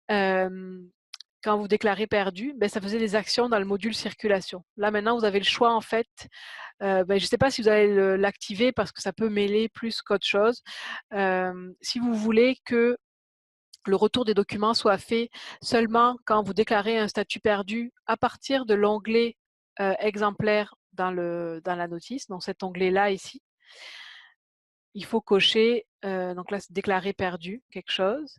Quand vous déclarez perdu, ça faisait des actions dans le module circulation. Là, maintenant, vous avez le choix, en fait. Je ne sais pas si vous allez l'activer parce que ça peut mêler plus qu'autre chose. Si vous voulez que le retour des documents soit fait seulement quand vous déclarez un statut perdu à partir de l'onglet exemplaire dans la notice, dans cet onglet-là ici. Il faut cocher, donc là, c'est déclarer perdu quelque chose.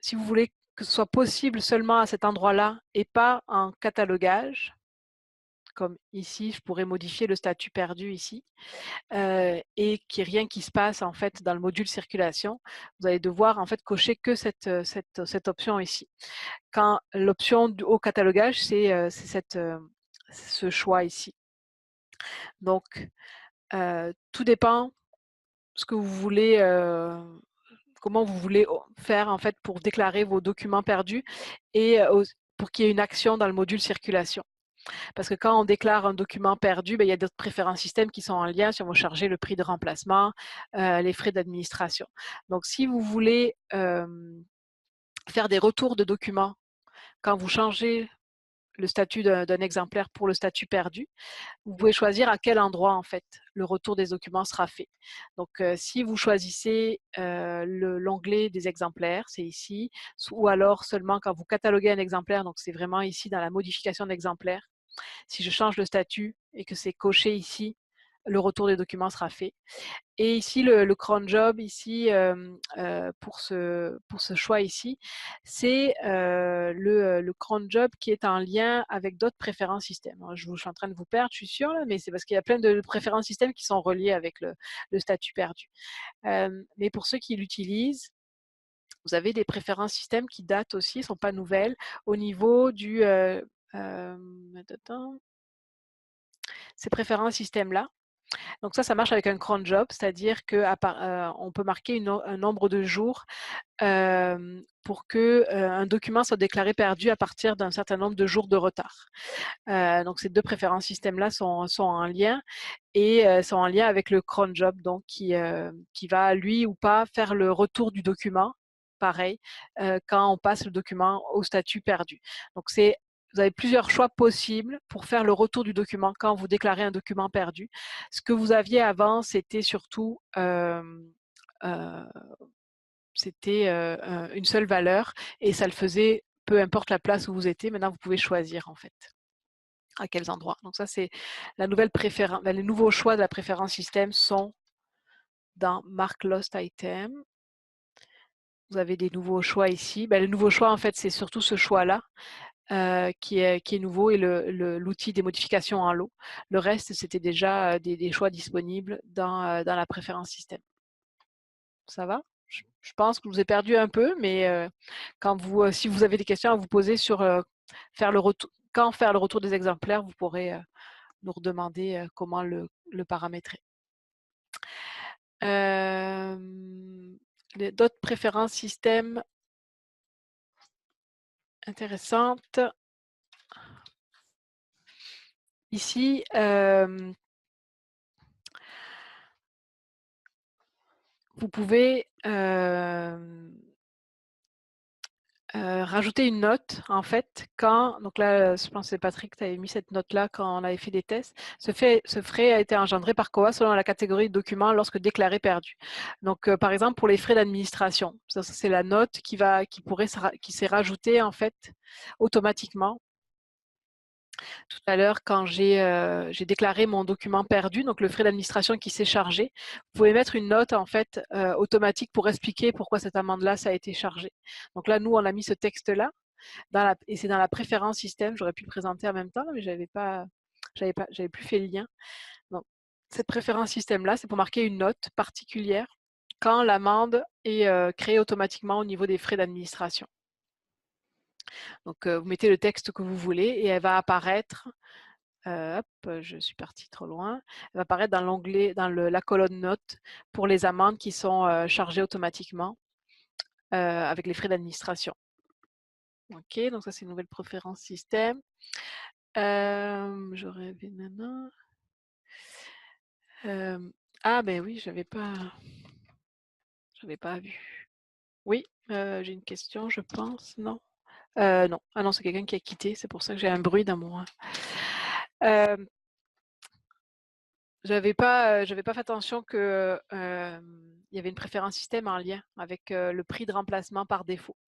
Si vous voulez que ce soit possible seulement à cet endroit-là et pas en catalogage, comme ici, je pourrais modifier le statut perdu ici, et qu'il n'y ait rien qui se passe en fait dans le module circulation, vous allez devoir en fait cocher que cette option ici. Quand l'option au catalogage, c'est ce choix ici. Donc, tout dépend ce que vous voulez, comment vous voulez faire en fait pour déclarer vos documents perdus et pour qu'il y ait une action dans le module circulation. Parce que quand on déclare un document perdu, il y a d'autres préférences système qui sont en lien si on veut charger le prix de remplacement, les frais d'administration. Donc, si vous voulez faire des retours de documents quand vous changez le statut d'un exemplaire pour le statut perdu, vous pouvez choisir à quel endroit en fait le retour des documents sera fait. Donc si vous choisissez l'onglet des exemplaires, c'est ici, ou alors seulement quand vous cataloguez un exemplaire, donc c'est vraiment ici dans la modification d'exemplaire. Si je change le statut et que c'est coché ici, le retour des documents sera fait. Et ici, le cron job, ici, pour ce choix ici, c'est le cron job qui est en lien avec d'autres préférences système. Je suis en train de vous perdre, je suis sûre, là, mais c'est parce qu'il y a plein de préférences système qui sont reliées avec le statut perdu. Mais pour ceux qui l'utilisent, vous avez des préférences système qui datent aussi, ne sont pas nouvelles, au niveau du... ces préférences système-là. Donc ça marche avec un cron job, c'est-à-dire qu'on peut marquer un nombre de jours pour qu'un document soit déclaré perdu à partir d'un certain nombre de jours de retard. Donc ces deux préférences système-là sont en lien et sont en lien avec le cron job, donc qui va, lui ou pas, faire le retour du document, pareil, quand on passe le document au statut perdu. Donc vous avez plusieurs choix possibles pour faire le retour du document quand vous déclarez un document perdu. Ce que vous aviez avant, c'était surtout c'était une seule valeur et ça le faisait peu importe la place où vous étiez. Maintenant, vous pouvez choisir en fait à quels endroits. Donc ça, c'est la nouvelle préférence. Les nouveaux choix de la préférence système sont dans Mark Lost Item. Vous avez des nouveaux choix ici. Le nouveau choix, en fait, c'est surtout ce choix-là. Qui est nouveau et l'outil des modifications en lot. Le reste, c'était déjà des choix disponibles dans la préférence système. Ça va? Je pense que je vous ai perdu un peu, mais si vous avez des questions à vous poser sur quand faire le retour des exemplaires, vous pourrez nous redemander comment le paramétrer. D'autres préférences système intéressantes. Ici, vous pouvez rajouter une note, en fait, donc là, je pense que c'est Patrick qui avait mis cette note-là quand on avait fait des tests. Ce frais a été engendré par COA selon la catégorie de document lorsque déclaré perdu. Donc, par exemple, pour les frais d'administration, ça c'est la note qui s'est rajoutée, en fait, automatiquement. Tout à l'heure, quand j'ai déclaré mon document perdu, donc le frais d'administration qui s'est chargé, vous pouvez mettre une note en fait automatique pour expliquer pourquoi cette amende-là, ça a été chargé. Donc là, nous, on a mis ce texte-là, et c'est dans la préférence système. J'aurais pu le présenter en même temps, mais j'avais plus fait le lien. Donc, cette préférence système-là, c'est pour marquer une note particulière quand l'amende est créée automatiquement au niveau des frais d'administration. Donc, vous mettez le texte que vous voulez et elle va apparaître hop, je suis partie trop loin. Elle va apparaître dans l'onglet, dans la colonne notes pour les amendes qui sont chargées automatiquement avec les frais d'administration. Ok, donc ça c'est une nouvelle préférence système. J'aurais maintenant. Ah ben oui, j'avais pas vu. Oui, j'ai une question, je pense. Non. Non. Ah non, c'est quelqu'un qui a quitté. C'est pour ça que j'ai un bruit dans mon. J'avais pas fait attention que il y avait une préférence système en lien avec le prix de remplacement par défaut.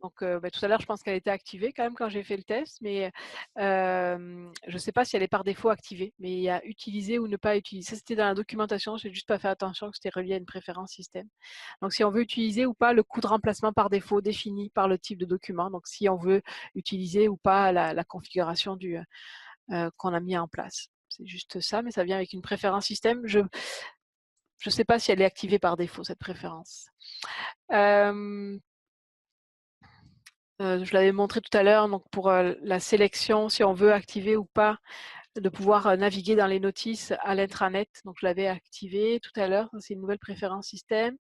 Donc tout à l'heure, je pense qu'elle était activée quand même quand j'ai fait le test, mais je ne sais pas si elle est par défaut activée. Mais il y a utiliser ou ne pas utiliser. Ça, c'était dans la documentation. J'ai juste pas fait attention que c'était relié à une préférence système. Donc si on veut utiliser ou pas le coût de remplacement par défaut défini par le type de document. Donc si on veut utiliser ou pas la configuration qu'on a mis en place. C'est juste ça, mais ça vient avec une préférence système. Je ne sais pas si elle est activée par défaut, cette préférence. Je l'avais montré tout à l'heure, donc pour la sélection, si on veut activer ou pas, de pouvoir naviguer dans les notices à l'intranet. Donc je l'avais activé tout à l'heure, c'est une nouvelle préférence système.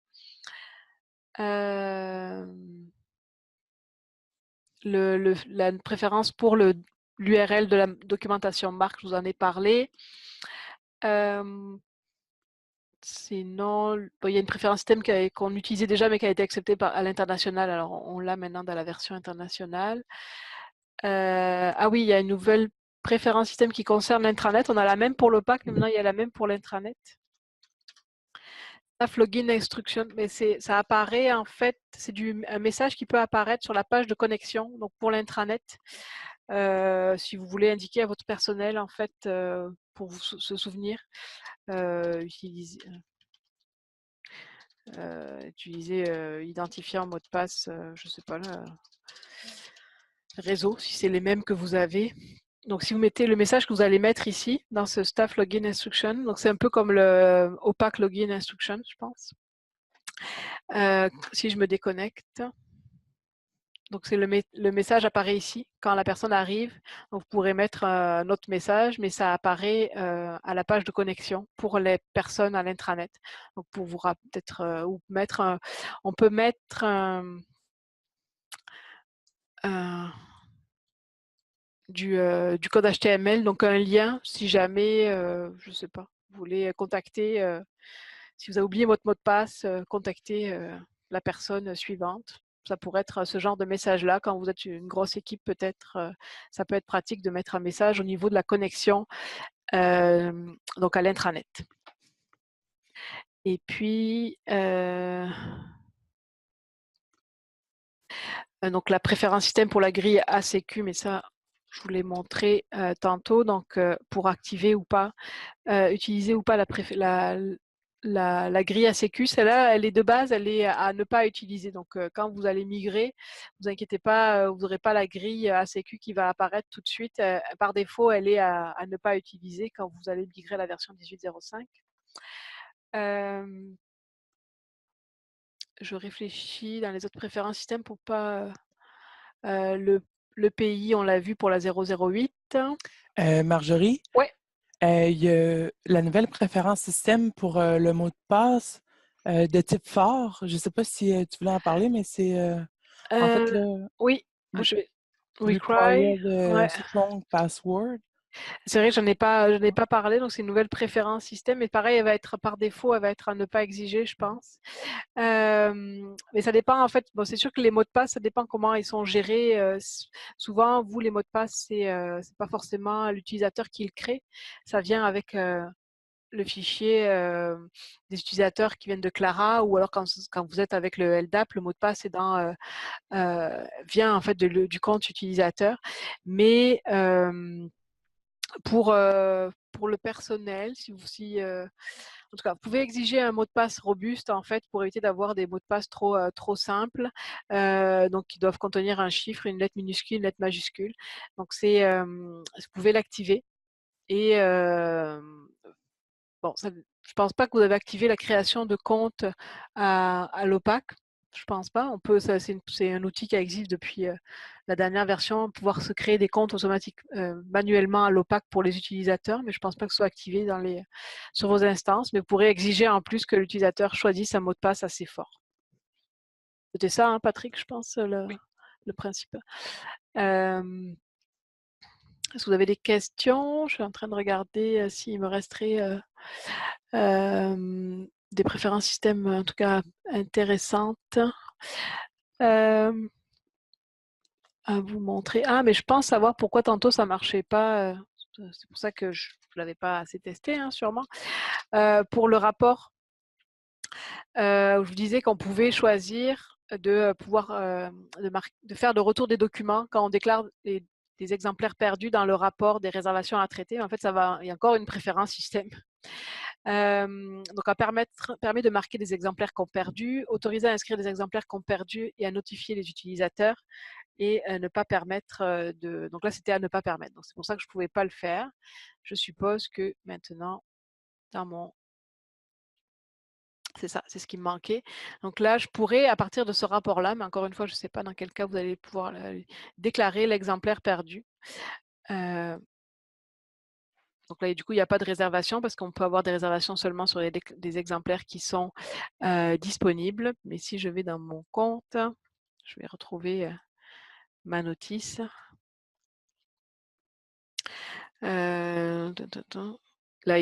La préférence pour l'URL de la documentation marque, je vous en ai parlé. Sinon, il y a une préférence système qu'on utilisait déjà mais qui a été acceptée à l'international. Alors on l'a maintenant dans la version internationale. Ah oui, il y a une nouvelle préférence système qui concerne l'intranet. On a la même pour l'OPAC, mais maintenant il y a la même pour l'intranet. Staff login instruction, mais ça apparaît en fait, c'est un message qui peut apparaître sur la page de connexion, donc pour l'intranet. Si vous voulez indiquer à votre personnel en fait pour se souvenir, utiliser identifiant mot de passe, je sais pas là, réseau, si c'est les mêmes que vous avez. Donc si vous mettez le message que vous allez mettre ici dans ce staff login instruction, donc c'est un peu comme le opaque login instruction, je pense. Si je me déconnecte, donc c'est le message apparaît ici quand la personne arrive. Donc vous pourrez mettre un autre message, mais ça apparaît à la page de connexion pour les personnes à l'intranet. Donc pour vous peut-être ou mettre, on peut mettre du code HTML, donc un lien si jamais, je ne sais pas, vous voulez contacter, si vous avez oublié votre mot de passe, contacter la personne suivante. Ça pourrait être ce genre de message-là. Quand vous êtes une grosse équipe, peut-être, ça peut être pratique de mettre un message au niveau de la connexion donc à l'intranet. Et puis, donc la préférence système pour la grille ACQ, mais ça, je vous l'ai montré tantôt. Donc, pour activer ou pas, utiliser ou pas la grille ACQ, celle-là, elle est de base, elle est à ne pas utiliser. Donc, quand vous allez migrer, vous inquiétez pas, vous n'aurez pas la grille ACQ qui va apparaître tout de suite. Par défaut, elle est à ne pas utiliser quand vous allez migrer à la version 18.05. Je réfléchis dans les autres préférences système pour pas le pays, on l'a vu pour la 008. Marjorie? Ouais. Il y a la nouvelle préférence système pour le mot de passe de type fort. Je ne sais pas si tu voulais en parler, mais c'est en fait là, oui, je vais retry. required strong password. C'est vrai que je n'ai pas parlé, donc c'est une nouvelle préférence système. Et pareil, elle va être par défaut, elle va être à ne pas exiger, je pense. Mais ça dépend en fait. Bon, c'est sûr que les mots de passe, ça dépend comment ils sont gérés. Souvent, vous, les mots de passe, c'est pas forcément l'utilisateur qui le crée. Ça vient avec le fichier des utilisateurs qui viennent de Clara, ou alors quand vous êtes avec le LDAP, le mot de passe est vient en fait du compte utilisateur. Mais pour le personnel, en tout cas, vous pouvez exiger un mot de passe robuste en fait pour éviter d'avoir des mots de passe trop simples, donc qui doivent contenir un chiffre, une lettre minuscule, une lettre majuscule. Donc vous pouvez l'activer et bon, je pense pas que vous avez activé la création de compte à l'OPAC. Je pense pas. C'est un outil qui existe depuis la dernière version, pouvoir se créer des comptes automatiques manuellement à l'OPAC pour les utilisateurs, mais je ne pense pas que ce soit activé sur vos instances, mais vous pourrez exiger en plus que l'utilisateur choisisse un mot de passe assez fort. C'était ça, hein, Patrick, je pense, le principe. Est-ce que vous avez des questions? Je suis en train de regarder s'il me resterait des préférences système, en tout cas intéressantes. À vous montrer. Ah, mais je pense savoir pourquoi tantôt ça ne marchait pas. C'est pour ça que je ne l'avais pas assez testé, hein, sûrement. Pour le rapport, je vous disais qu'on pouvait choisir de pouvoir de faire le retour des documents quand on déclare des exemplaires perdus dans le rapport des réservations à traiter. En fait, il y a encore une préférence système. Donc, permet de marquer des exemplaires qu'on perdu, autoriser à inscrire des exemplaires qu'on perdu et à notifier les utilisateurs et ne pas permettre de... Donc là, c'était à ne pas permettre. Donc, c'est pour ça que je ne pouvais pas le faire. Je suppose que maintenant, dans mon... C'est ça, c'est ce qui me manquait. Donc là, je pourrais, à partir de ce rapport-là, mais encore une fois, je ne sais pas dans quel cas vous allez pouvoir déclarer l'exemplaire perdu. Donc là, du coup, il n'y a pas de réservation parce qu'on peut avoir des réservations seulement sur des exemplaires qui sont disponibles. Mais si je vais dans mon compte, je vais retrouver ma notice. Là,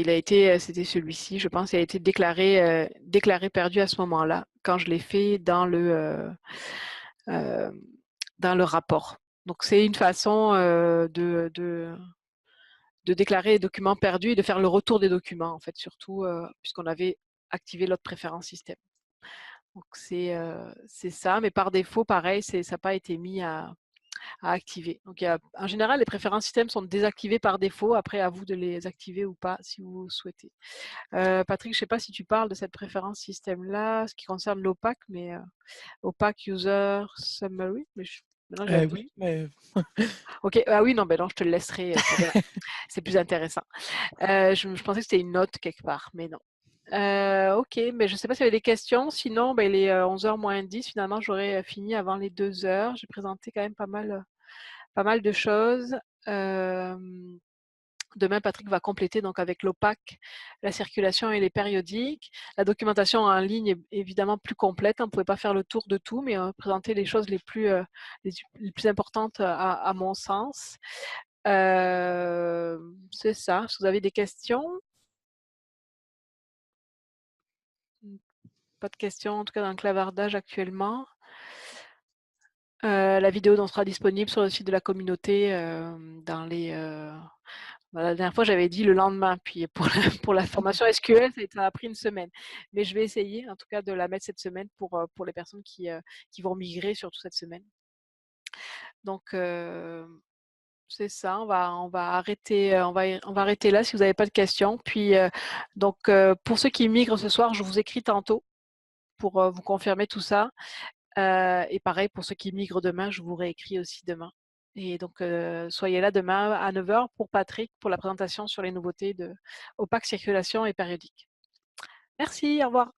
c'était celui-ci, je pense, il a été déclaré perdu à ce moment-là, quand je l'ai fait dans le rapport. Donc, c'est une façon de déclarer les documents perdus et de faire le retour des documents, en fait, surtout puisqu'on avait activé l'autre préférence système. Donc, c'est ça, mais par défaut, pareil, ça n'a pas été mis à activer. Donc, en général, les préférences système sont désactivées par défaut. Après, à vous de les activer ou pas, si vous souhaitez. Patrick, je ne sais pas si tu parles de cette préférence système-là, ce qui concerne l'OPAC, mais OPAC User Summary. Mais Oui, mais ok, ah oui, non, ben non, je te le laisserai. C'est plus intéressant. Je pensais que c'était une note quelque part, mais non. Ok, mais je ne sais pas s'il y avait des questions. Sinon, ben, il est 11h moins 10. Finalement, j'aurais fini avant les 2h. J'ai présenté quand même pas mal de choses. Demain, Patrick va compléter donc avec l'OPAC, la circulation et les périodiques. La documentation en ligne est évidemment plus complète. On ne pouvait pas faire le tour de tout, mais présenter les choses les plus importantes à mon sens. C'est ça. Si vous avez des questions? Pas de questions, en tout cas dans le clavardage actuellement. La vidéo sera disponible sur le site de la communauté dans les... la dernière fois, j'avais dit le lendemain. Puis pour la formation SQL, ça a pris une semaine. Mais je vais essayer, en tout cas, de la mettre cette semaine pour les personnes qui vont migrer, surtout cette semaine. Donc, c'est ça. On va arrêter là si vous n'avez pas de questions. Puis, donc, pour ceux qui migrent ce soir, je vous écris tantôt pour vous confirmer tout ça. Et pareil, pour ceux qui migrent demain, je vous réécris aussi demain. Et donc, soyez là demain à 9h pour Patrick, pour la présentation sur les nouveautés de OPAC circulation et périodique. Merci, au revoir.